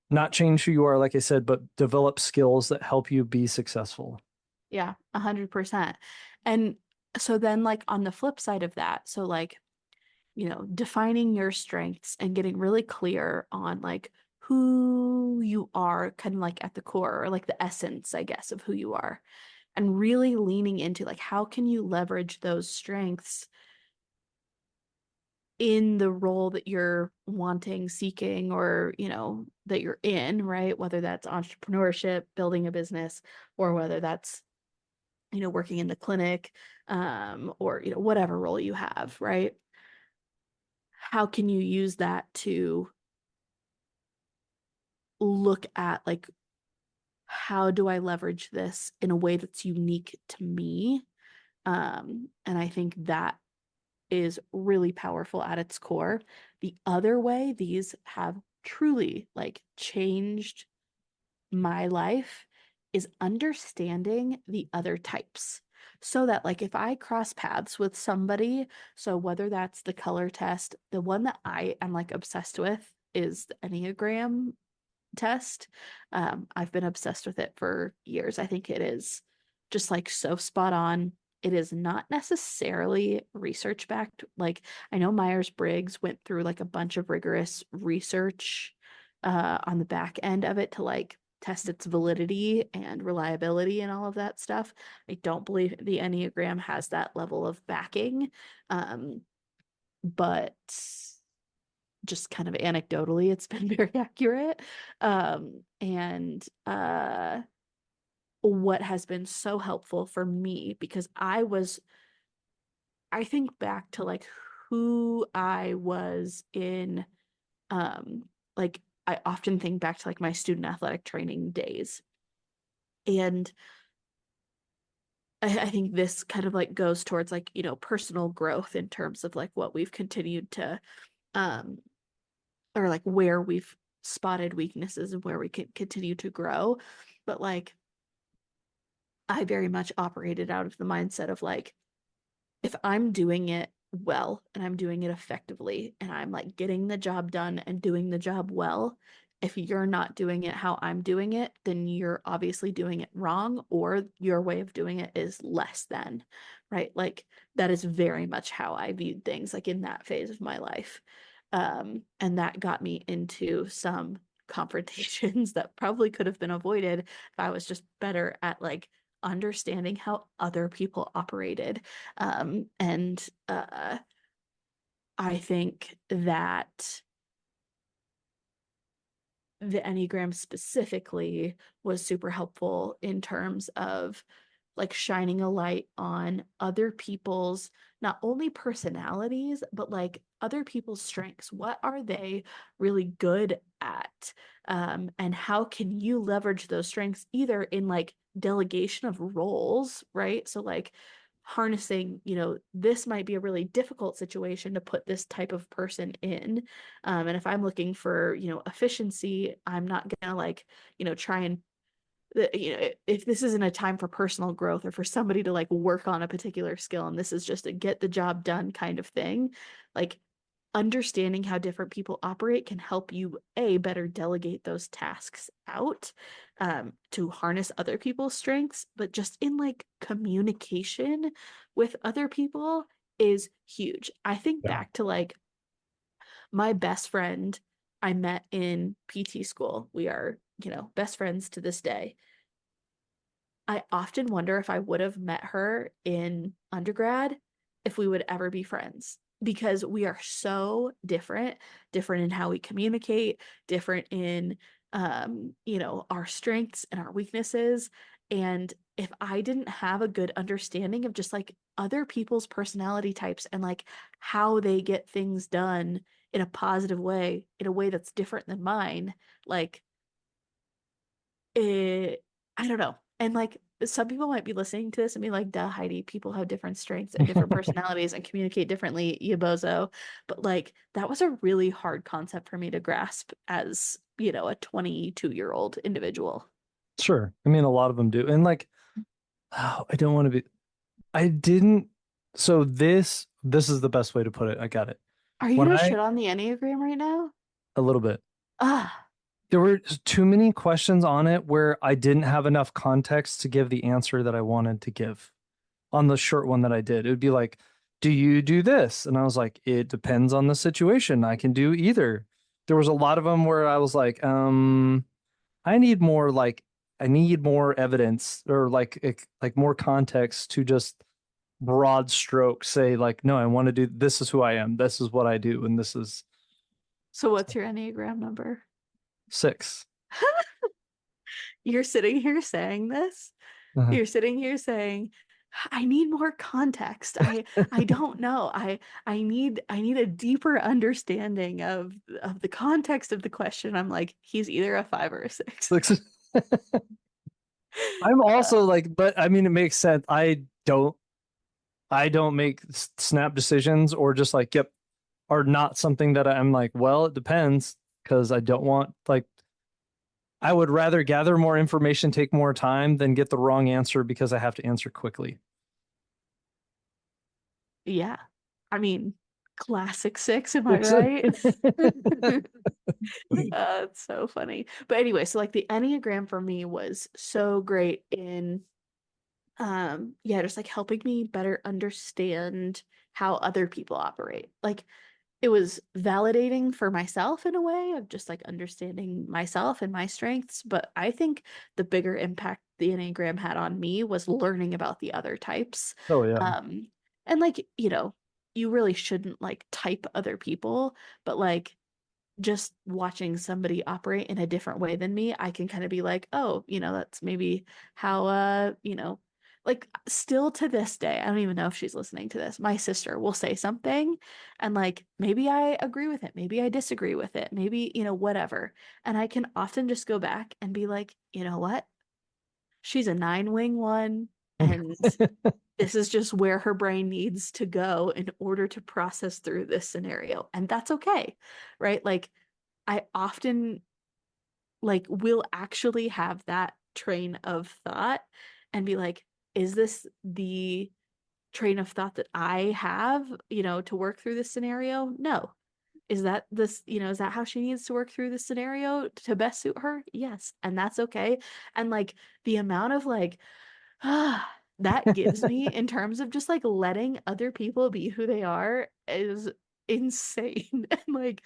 not change who you are, like I said, but develop skills that help you be successful. Yeah, 100%. And so then like on the flip side of that, so like, defining your strengths and getting really clear on like who you are kind of like at the core or like the essence, I guess, of who you are and really leaning into like how can you leverage those strengths in the role that you're wanting, seeking, or, that you're in, right? Whether that's entrepreneurship, building a business, or whether that's working in the clinic, or, whatever role you have, right? How can you use that to look at like, how do I leverage this in a way that's unique to me? And I think that is really powerful at its core. The other way these have truly like changed my life is understanding the other types. So that like if I cross paths with somebody, so whether that's the color test, the one that I am like obsessed with is the Enneagram test. I've been obsessed with it for years. I think it is just like so spot on. It is not necessarily research backed. Like I know Myers-Briggs went through like a bunch of rigorous research on the back end of it to like test its validity and reliability and all of that stuff. I don't believe the Enneagram has that level of backing. But just kind of anecdotally, it's been very accurate. And what has been so helpful for me because I think back to like who I was in, like I often think back to like my student athletic training days. And I think this kind of like goes towards like, personal growth in terms of like what we've continued to, um, or like where we've spotted weaknesses and where we can continue to grow. But like, I very much operated out of the mindset of like, if I'm doing it well and I'm doing it effectively and I'm like getting the job done and doing the job well, if you're not doing it how I'm doing it, then you're obviously doing it wrong or your way of doing it is less than, right? Like that is very much how I viewed things like in that phase of my life. And that got me into some confrontations that probably could have been avoided if I was just better at like understanding how other people operated. And I think that the Enneagram specifically was super helpful in terms of like shining a light on other people's not only personalities, but like other people's strengths. What are they really good at? And how can you leverage those strengths either in like delegation of roles, right? So, like, harnessing, this might be a really difficult situation to put this type of person in. And if I'm looking for, efficiency, I'm not gonna like, try and if this isn't a time for personal growth or for somebody to like work on a particular skill and this is just a get the job done kind of thing, like understanding how different people operate can help you better delegate those tasks out, to harness other people's strengths, but just in like communication with other people is huge. I think Yeah. back to like my best friend I met in PT school. We are, best friends to this day. I often wonder if I would have met her in undergrad if we would ever be friends because we are so different in how we communicate, different in our strengths and our weaknesses. And if I didn't have a good understanding of just like other people's personality types and like how they get things done in a positive way, in a way that's different than mine, like I don't know. And like some people might be listening to this and be like, duh, Heidi, people have different strengths and different personalities and communicate differently, you bozo. But like that was a really hard concept for me to grasp as, a 22-year-old individual. Sure. I mean, a lot of them do. And like, oh, I don't want to be, I didn't. So this is the best way to put it. I got it. Are you When gonna I, shit on the Enneagram right now? a little bit, Ah, there were too many questions on it where I didn't have enough context to give the answer that I wanted to give on the short one that I did. It would be like, do you do this? And I was like, it depends on the situation. I can do either. There was a lot of them where I was like, I need more like I need more evidence or like more context to just broad strokes say like, no, I want to do this is who I am. This is what I do, and this is so what's your Enneagram number? 6. You're sitting here saying this. Uh-huh. You're sitting here saying, I need more context. I don't know. I need a deeper understanding of the context of the question. I'm like, he's either a 5 or a 6. 6. I'm Uh, also like, but I mean, it makes sense. I don't make snap decisions or just like, yep, are not something that I'm like, well, it depends because I don't want like I would rather gather more information, take more time than get the wrong answer because I have to answer quickly. Yeah. I mean, classic six, am I right? It's so funny. But anyway, so like the Enneagram for me was so great in yeah, just like helping me better understand how other people operate. Like it was validating for myself in a way of just like understanding myself and my strengths, but I think the bigger impact the Enneagram had on me was learning about the other types. Oh yeah. Um and like, you really shouldn't like type other people, but like just watching somebody operate in a different way than me, I can kind of be like, oh, that's maybe how like still to this day, I don't even know if she's listening to this. My sister will say something and like maybe I agree with it, maybe I disagree with it, maybe, whatever. And I can often just go back and be like, you know what? She's a nine wing one, and this is just where her brain needs to go in order to process through this scenario. And that's okay, right? Like I often like will actually have that train of thought and be like, is this the train of thought that I have, to work through this scenario? No. Is that how she needs to work through this scenario to best suit her? Yes. And that's okay. And like the amount of like that gives me in terms of just like letting other people be who they are is insane. And like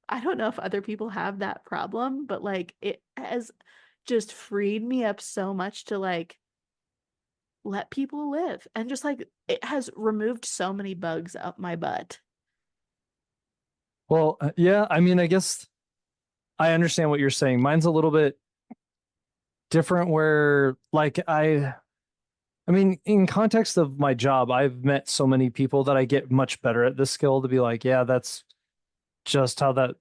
I don't know if other people have that problem, but like it has just freed me up so much to like let people live, and just like it has removed so many bugs up my butt. Well, yeah, I mean, I guess I understand what you're saying. Mine's a little bit different where like I mean, in context of my job, I've met so many people that I get much better at this skill to be like, yeah, that's just how that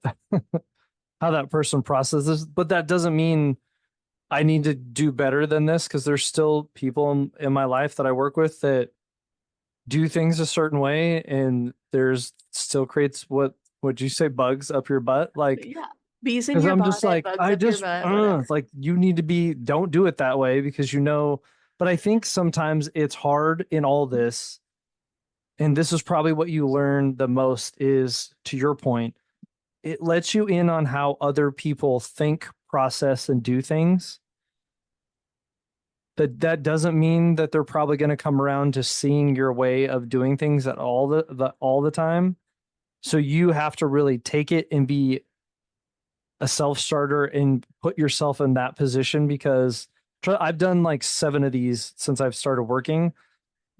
how that person processes, but that doesn't mean I need to do better than this because there's still people in my life that I work with that do things a certain way and there's still creates what would you say bugs up your butt like Yeah. Bees in because your I'm just bonnet, like bugs I up your just butt, whatever. like you need to be don't do it that way because but I think sometimes it's hard in all this, and this is probably what you learn the most is to your point, it lets you in on how other people think, process, and do things. That doesn't mean that they're probably going to come around to seeing your way of doing things at all the time. So you have to really take it and be a self starter and put yourself in that position because I've done like 7 of these since I've started working.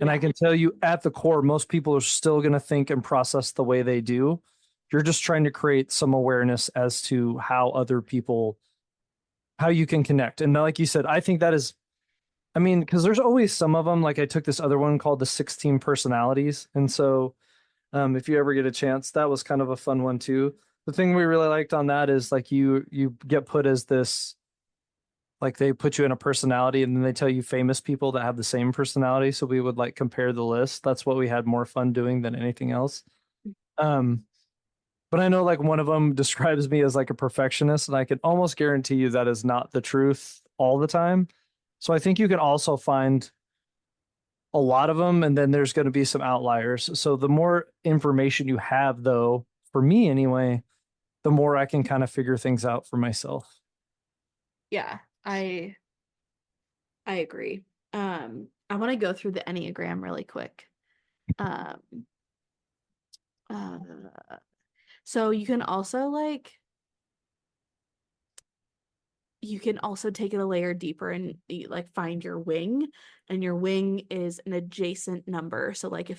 And I Yeah. can tell you at the core, most people are still going to think and process the way they do. You're just trying to create some awareness as to how other people, how you can connect. And like you said, I think that is, I mean, because there's always some of them. Like I took this other one called the 16 personalities. And so if you ever get a chance, that was kind of a fun one too. The thing we really liked on that is like you get put as this, like they put you in a personality and then they tell you famous people that have the same personality. So we would like compare the list. That's what we had more fun doing than anything else. Um, but I know like one of them describes me as like a perfectionist, and I can almost guarantee you that is not the truth all the time. So I think you can also find a lot of them, and then there's going to be some outliers. So the more information you have, though, for me anyway, the more I can kind of figure things out for myself. Yeah, I agree. I want to go through the Enneagram really quick. Um, uh, so you can also take it a layer deeper and like find your wing, and your wing is an adjacent number. So like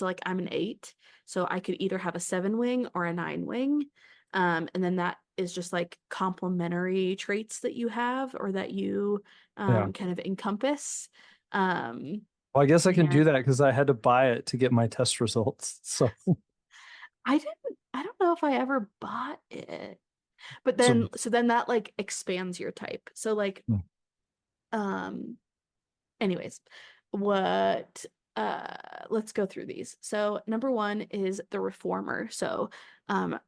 like I'm an 8, so I could either have a 7 wing or a 9 wing. And then that is just like complementary traits that you have or that you Yeah. kind of encompass. Um Well, I guess I can do and that because I had to buy it to get my test results. So, I don't know if I ever bought it. But so then that like expands your type. So like um anyways, what let's go through these. So number one is the reformer. So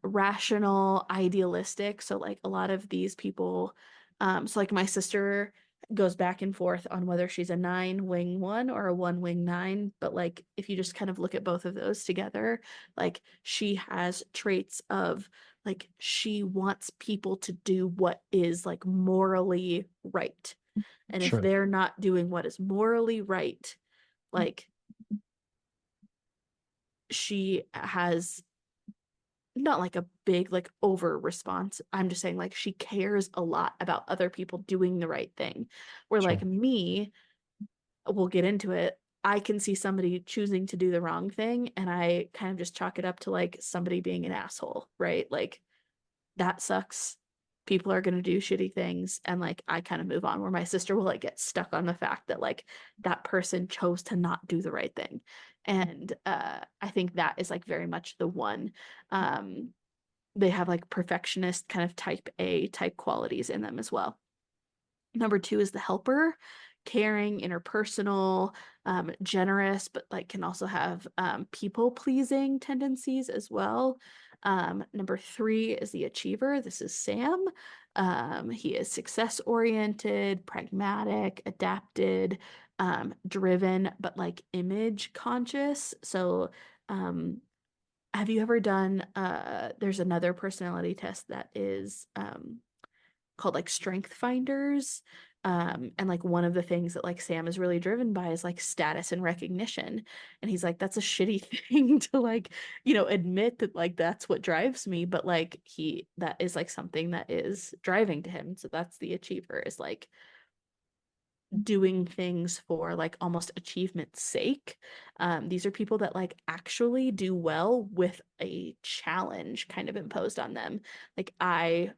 rational, idealistic. So like a lot of these people So like my sister goes back and forth on whether she's a 9 wing 1 or a 1 wing 9. But like if you just kind of look at both of those together, like she has traits of like she wants people to do what is like morally right. And if Sure. they're not doing what is morally right, like she has not like a big like over response. I'm just saying like she cares a lot about other people doing the right thing. Where like Sure. me, we'll get into it. I can see somebody choosing to do the wrong thing and I kind of just chalk it up to like somebody being an asshole, right? Like that sucks. People are going to do shitty things and like I kind of move on where my sister will like get stuck on the fact that like that person chose to not do the right thing. And I think that is like very much the one. They have like perfectionist kind of type A type qualities in them as well. Number two is the helper, caring, interpersonal, generous, but like can also have people pleasing tendencies as well. Number three is the achiever. This is Sam. He is success oriented, pragmatic, adapted, driven, but like image conscious. So, have you ever done there's another personality test that is called like Strength Finders. And like one of the things that like Sam is really driven by is like status and recognition. And he's like, that's a shitty thing to like, admit that like that's what drives me, but like that is like something that is driving to him. So that's the achiever is like doing things for like almost achievement's sake. These are people that like actually do well with a challenge kind of imposed on them. Like I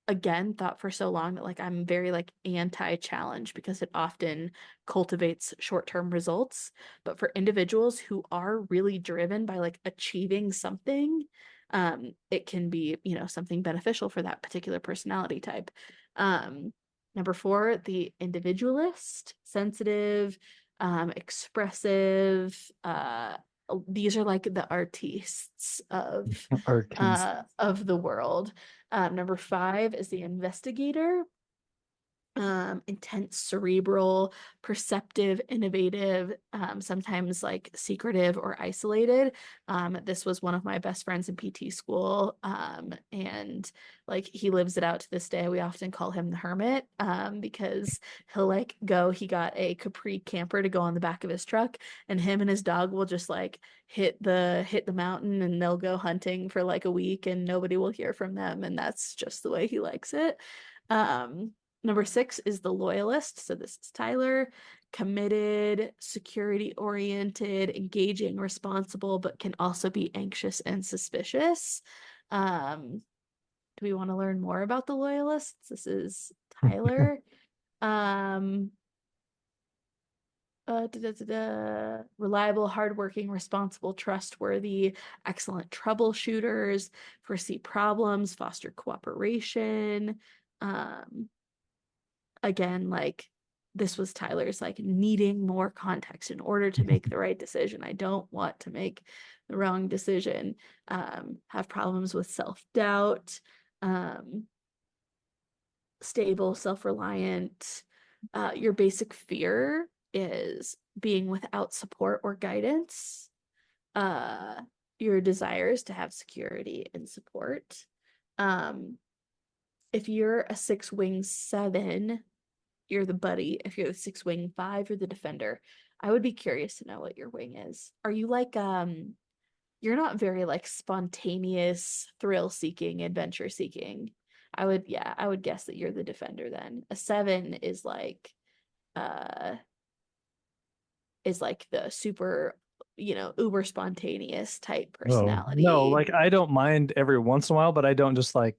again thought for so long that like I'm very like anti-challenge because it often cultivates short-term results. But for individuals who are really driven by like achieving something, it can be, something beneficial for that particular personality type. Number four, the individualist, sensitive, expressive, these are like the artists Artiste. of the world. Number five is the investigator. Intense, cerebral, perceptive, innovative, sometimes like secretive or isolated. This was one of my best friends in PT school. And like he lives it out to this day. We often call him the hermit, because he'll like he got a Capri camper to go on the back of his truck, and him and his dog will just like hit the mountain and they'll go hunting for like a week and nobody will hear from them. And that's just the way he likes it. Um, Number six is the loyalist. So this is Tyler, committed, security oriented, engaging, responsible, but can also be anxious and suspicious. Do we want to learn more about the loyalists? This is Tyler. Um, Reliable, hardworking, responsible, trustworthy, excellent troubleshooters, foresee problems, foster cooperation. Again, like this was Tyler's like needing more context in order to make the right decision. I don't want to make the wrong decision. Have problems with self-doubt, um, stable, self-reliant. Your basic fear is being without support or guidance. Uh, your desires to have security and support. Um, if you're a 6 wing 7, you're the buddy. If you're the 6 wing 5, you're the defender. I would be curious to know what your wing is. Are you like you're not very like spontaneous, thrill seeking, adventure seeking. I would guess that you're the defender then. A 7 uh is like the super, uber spontaneous type Oh, no, personality, like I don't mind every once in a while, but I don't just like,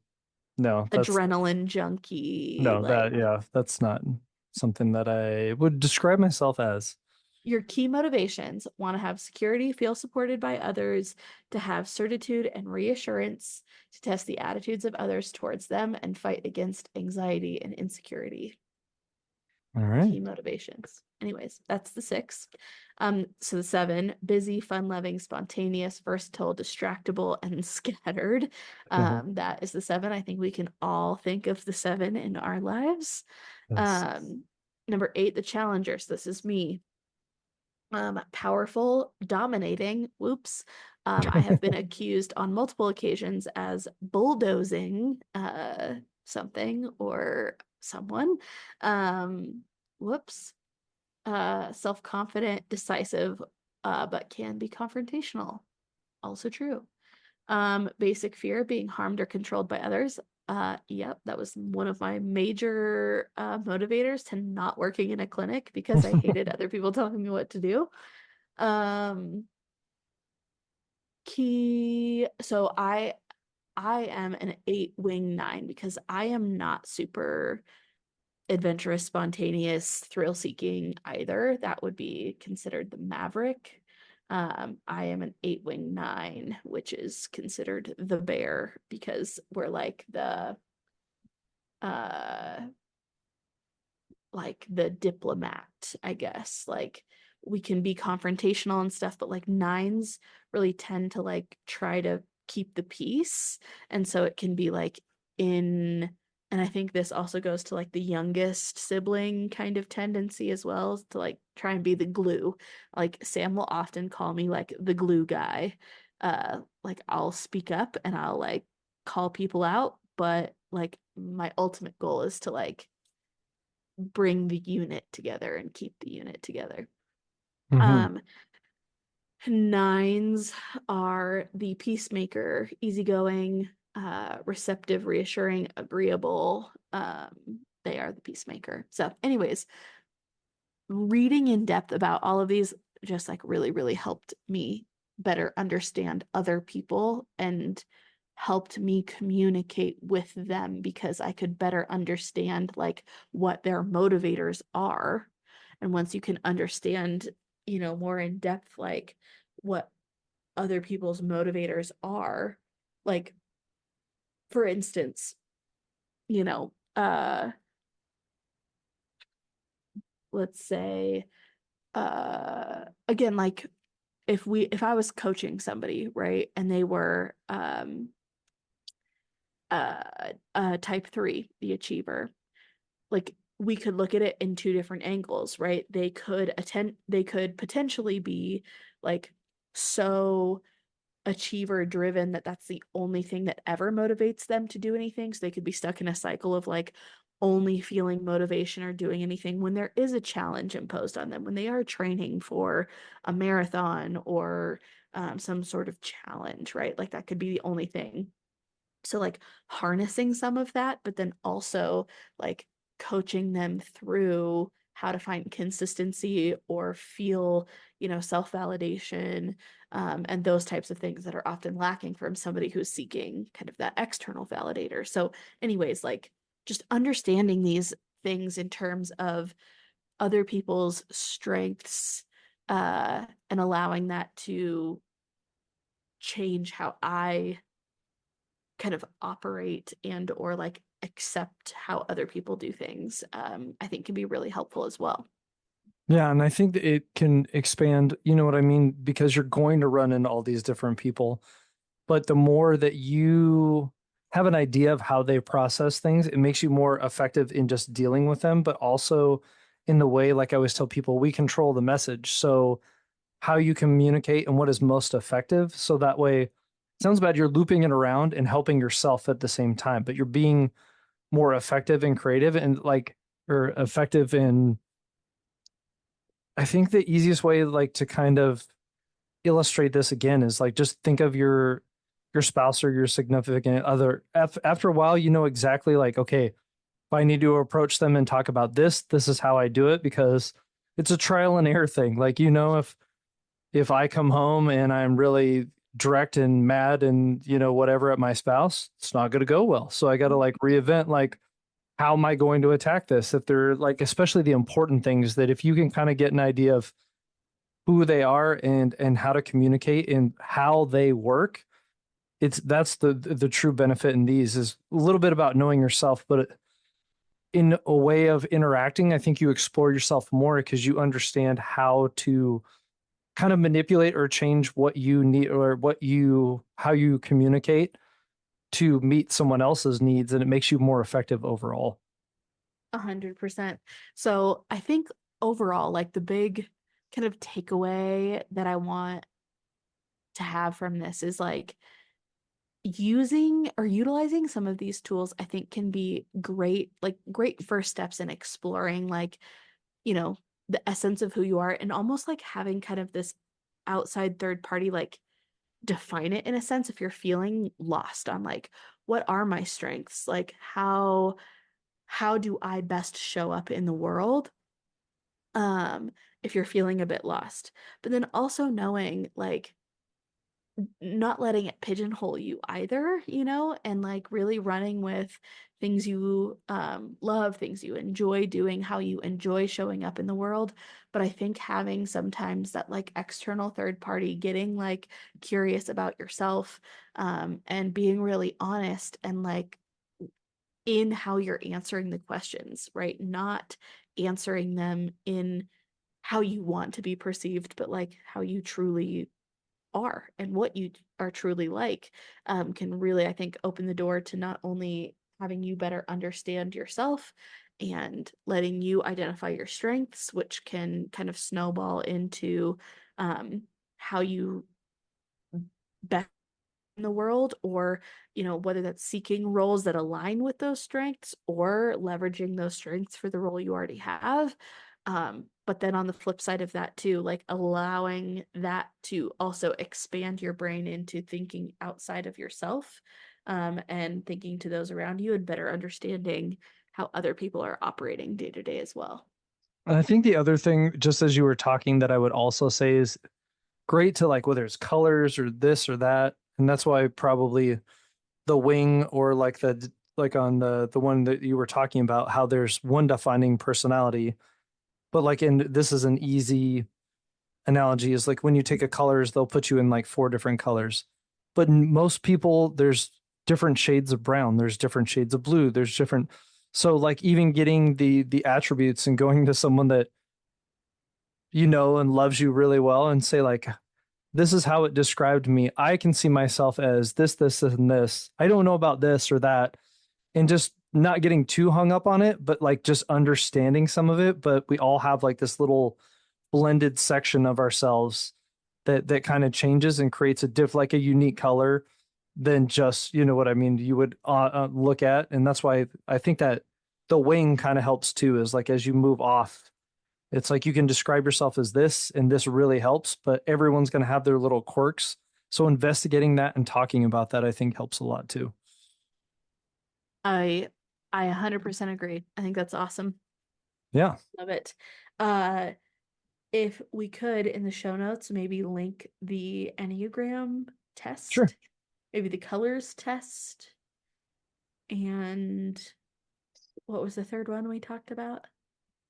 no, adrenaline junkie, no, like yeah, that's not something that I would describe myself as. your key motivations: want to have security, feel supported by others, to have certitude and reassurance, to test the attitudes of others towards them, and fight against anxiety and insecurity. All right. Key motivations. Anyways, that's the 6. So the seven, busy, fun-loving, spontaneous, versatile, distractible, and scattered. Mhm. That is the seven. I think we can all think of the seven in our lives. Yes. Um, Number eight, the challengers. This is me. Powerful, dominating. Whoops. I have been accused on multiple occasions as bulldozing something or someone. Um, Whoops. Self-confident, decisive, but can be confrontational. Also true. Basic fear, being harmed or controlled by others. Yep, that was one of my major motivators to not working in a clinic because I hated other people telling me what to do. Um, so I am an eight wing nine because I am not super adventurous, spontaneous, thrill seeking either. That would be considered the maverick. I am an eight wing nine, which is considered the bear because we're uh like the diplomat, I guess. Like we can be confrontational and stuff, but like nines really tend to like try to keep the peace. And so it can be like in, and I think this also goes to like the youngest sibling kind of tendency as well, to like try and be the glue. Like Sam will often call me like the glue guy. Like I'll speak up and I'll like call people out, but like my ultimate goal is to like bring the unit together and keep the unit together. Hmm. Um, Nines are the peacemaker, easygoing, receptive, reassuring, agreeable. They are the peacemaker. So, anyways, reading in depth about all of these just like really, really helped me better understand other people and helped me communicate with them because I could better understand like what their motivators are. And once you can understand, more in depth, like what other people's motivators are, like for instance, you know, uh, let's say, again, like if I was coaching somebody, right, and they were type 3, the achiever, like we could look at it in two different angles, right? They could potentially be like so achiever driven that that's the only thing that ever motivates them to do anything. So they could be stuck in a cycle of like only feeling motivation or doing anything when there is a challenge imposed on them, when they are training for a marathon or some sort of challenge, right? Like that could be the only thing. So like harnessing some of that, but then also like coaching them through how to find consistency or feel, self-validation, and those types of things that are often lacking from somebody who's seeking kind of that external validator. So anyways, like just understanding these things in terms of other people's strengths, and allowing that to change how I kind of operate and or like accept how other people do things, I think can be really helpful as well. Yeah, and I think that it can expand, you know what I mean? Because you're going to run into all these different people. But the more that you have an idea of how they process things, it makes you more effective in just dealing with them, but also in the way, like I always tell people, we control the message. So how you communicate and what is most effective. So that way, it sounds bad, you're looping it around and helping yourself at the same time, but you're being more effective and creative and like, or effective in, I think the easiest way, like to kind of illustrate this again is like just think of your spouse or your significant other. After a while, you know exactly like, okay, if I need to approach them and talk about this, this is how I do it because it's a trial and error thing. Like, if I come home and I'm really direct and mad and whatever at my spouse, it's not going to go well. So I got to like reinvent like how am I going to attack this? If they're like, especially the important things that if you can kind of get an idea of who they are and how to communicate and how they work, that's the true benefit in these is a little bit about knowing yourself, but in a way of interacting, I think you explore yourself more because you understand how to kind of manipulate or change what you need or how you communicate to meet someone else's needs, and it makes you more effective overall. 100%. So I think overall, like the big kind of takeaway that I want to have from this is like using or utilizing some of these tools, I think can be great, like great first steps in exploring like, you know, the essence of who you are and almost like having kind of this outside third party like define it in a sense if you're feeling lost on like what are my strengths? Like how do I best show up in the world? If you're feeling a bit lost. But then also knowing like not letting it pigeonhole you either, you know, and like really running with things you love, things you enjoy doing, how you enjoy showing up in the world. But I think having sometimes that like external third party getting like curious about yourself and being really honest and like in how you're answering the questions, right? Not answering them in how you want to be perceived, but like how you truly are and what you are truly like can really, I think, open the door to not only having you better understand yourself and letting you identify your strengths, which can kind of snowball into how you best in the world or whether that's seeking roles that align with those strengths or leveraging those strengths for the role you already have. But then on the flip side of that too, like allowing that to also expand your brain into thinking outside of yourself, and thinking to those around you and better understanding how other people are operating day to day as well. And I think the other thing, just as you were talking, that I would also say is great to like whether it's colors or this or that, and that's why probably the wing or like on the one that you were talking about, how there's one defining personality, but like in this is an easy analogy is like when you take a colors, they'll put you in like four different colors. But most people, there's different shades of brown, there's different shades of blue, there's different. So like even getting the attributes and going to someone that you know and loves you really well and say like this is how it described me. I can see myself as this, and this. I don't know about this or that. And just not getting too hung up on it, but like just understanding some of it. But we all have like this little blended section of ourselves that kind of changes and creates like a unique color than just, you know what I mean, you would look at. And that's why I think that the wing kind of helps too, is like as you move off, it's like you can describe yourself as this, and this really helps, but everyone's going to have their little quirks. So investigating that and talking about that, I think helps a lot too. I I 100% agree. I think that's awesome. Yeah, Love it. Uh, if we could in the show notes maybe link the Enneagram sure. test, maybe the colors test, and what was the third one we talked about?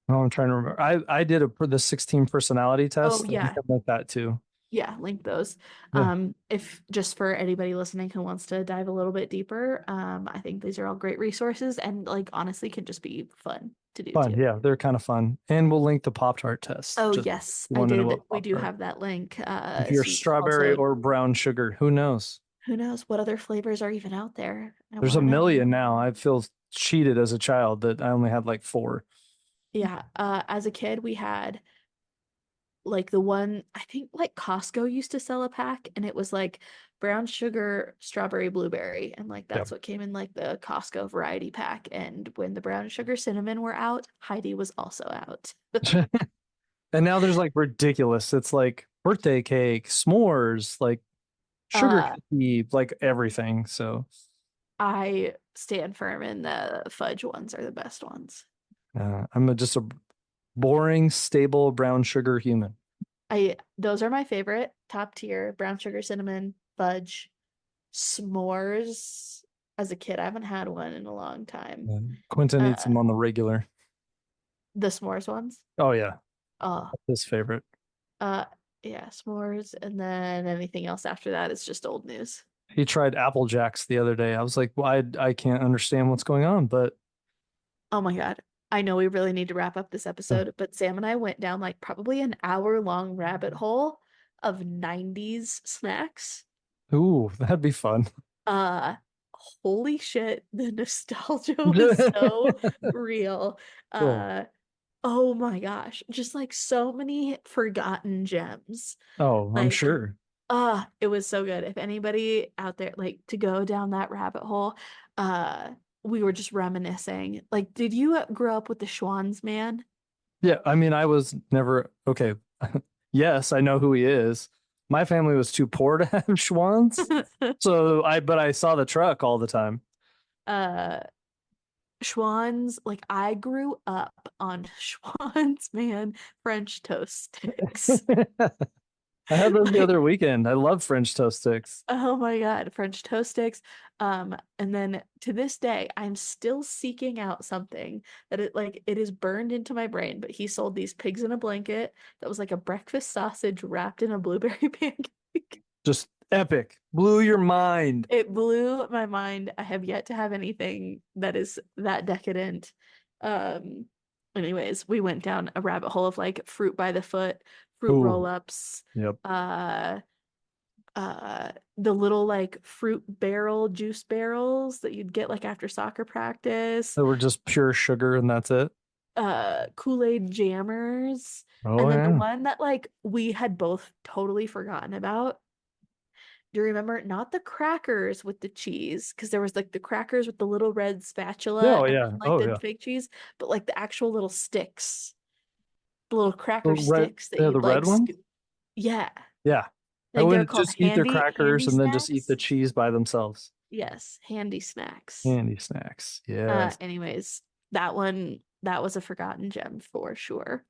Oh, I'm trying to remember. I did the 16 personality Oh test. I think yeah, I like that too. yeah, link those. Yeah, If just for anybody listening who wants to dive a little bit deeper, I think these are all great resources and like honestly can just be fun to do fun. too. Yeah, they're kind of fun. And we'll link the Pop-Tart test. Oh Just yes, if you I want to know did. what We do Pop-Tart. have that link. If you're So you can strawberry also or brown sugar, who knows? who knows what other flavors are even out there? I There's want a to know. million now. I feel cheated as a child that I only had like four. Yeah, as a kid, we had like the one, I think like Costco used to sell a pack and it was like brown sugar, strawberry, blueberry. And like Yeah. that's what came in like the Costco variety pack. And when the brown sugar cinnamon were out, Heidi was also out. And now there's like ridiculous. It's like birthday cake, s'mores, like sugar Uh, cookie, like everything. So I stand firm in the fudge ones are the best ones. just a boring, stable brown sugar human. Those are my favorite, top tier, brown sugar, cinnamon, fudge, s'mores. As a kid, I haven't had one in a long time. Quentin eats Uh, them on the regular. the s'mores ones. Oh yeah, Oh, his favorite. uh, yeah, s'mores, and then anything else after that is just old news. He tried Apple Jacks the other day. I was like, well, I can't understand what's going on, but Oh my God. I know we really need to wrap up this uh, episode, but Sam and I went down like probably an hour long rabbit hole, of 90s snacks. Ooh, that'd be fun. Uh, Holy shit, the nostalgia was so real. Cool. Uh, oh my gosh, just like so many forgotten gems. Oh, I'm Like, sure. it was so good. If anybody out there like to go down that rabbit hole, uh, we were just reminiscing. Like, did you grow up with the Schwann's man? Yeah, I mean, I was never okay. Yes, I know who he is. My family was too poor to have Schwann's, but I saw the truck all the time. Uh, Schwann's, like I grew up on Schwann's man French toast sticks. I had those the Like, other weekend. I love French toast sticks. oh my God, French toast sticks. And then to this day, I'm still seeking out something that it is burned into my brain, but he sold these pigs in a blanket that was like a breakfast sausage wrapped in a blueberry pancake. Just epic. Blew your mind. It blew my mind. I have yet to have anything that is that decadent. Um, Anyways, we went down a rabbit hole of like fruit by the foot, fruit Ooh, roll-ups, yep. uh the little like fruit barrel juice barrels that you'd get like after soccer practice, They were just pure sugar and that's it. Kool-Aid jammers, Oh and then the yeah. one that like we had both totally forgotten about. Do you remember not the crackers with the cheese? Because there was like the crackers with the little red Yeah, spatula oh and yeah. then like Oh the yeah. fake cheese, but like the actual little sticks, the little The cracker red sticks that yeah, the you'd red like ones? scoop. Yeah, Yeah. I I think they were wouldn't called just eat their handy crackers and then just eat the snacks. cheese by themselves. Yes, handy snacks. Candy snacks. Yes. Anyways, that one, that was a forgotten gem for sure.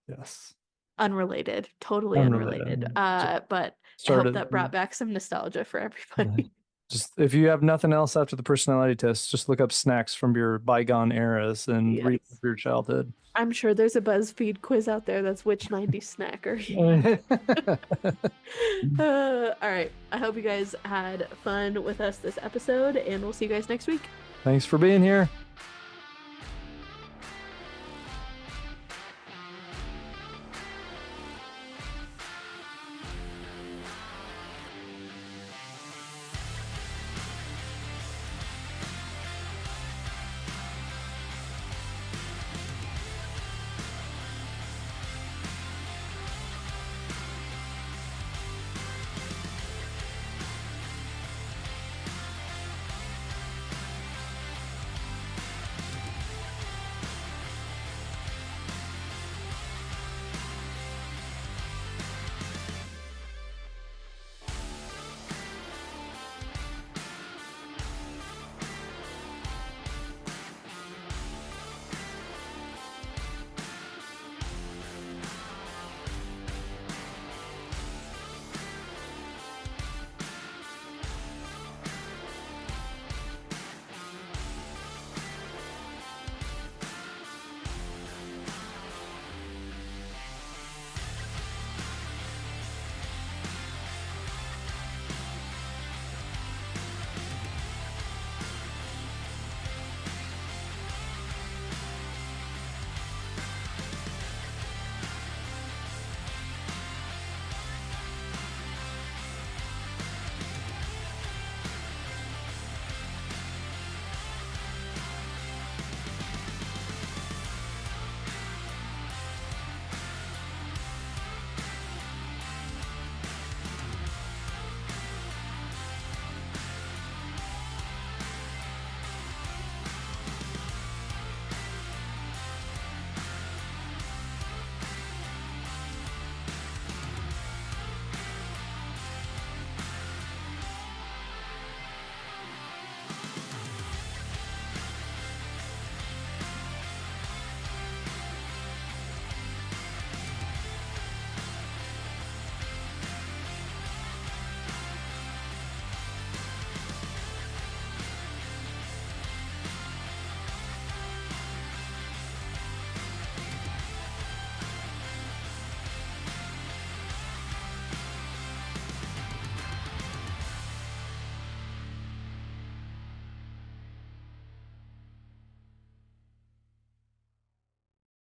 Yes. Unrelated, totally unrelated. Unrelated. Just But I hope started that brought back some nostalgia for everybody. just if you have nothing else after the personality test, just look up snacks from your bygone eras and relive Yes. your childhood. I'm sure there's a BuzzFeed quiz out there that's which 90s snack are you? All right. I hope you guys had fun with us this episode, and we'll see you guys next week. Thanks for being here.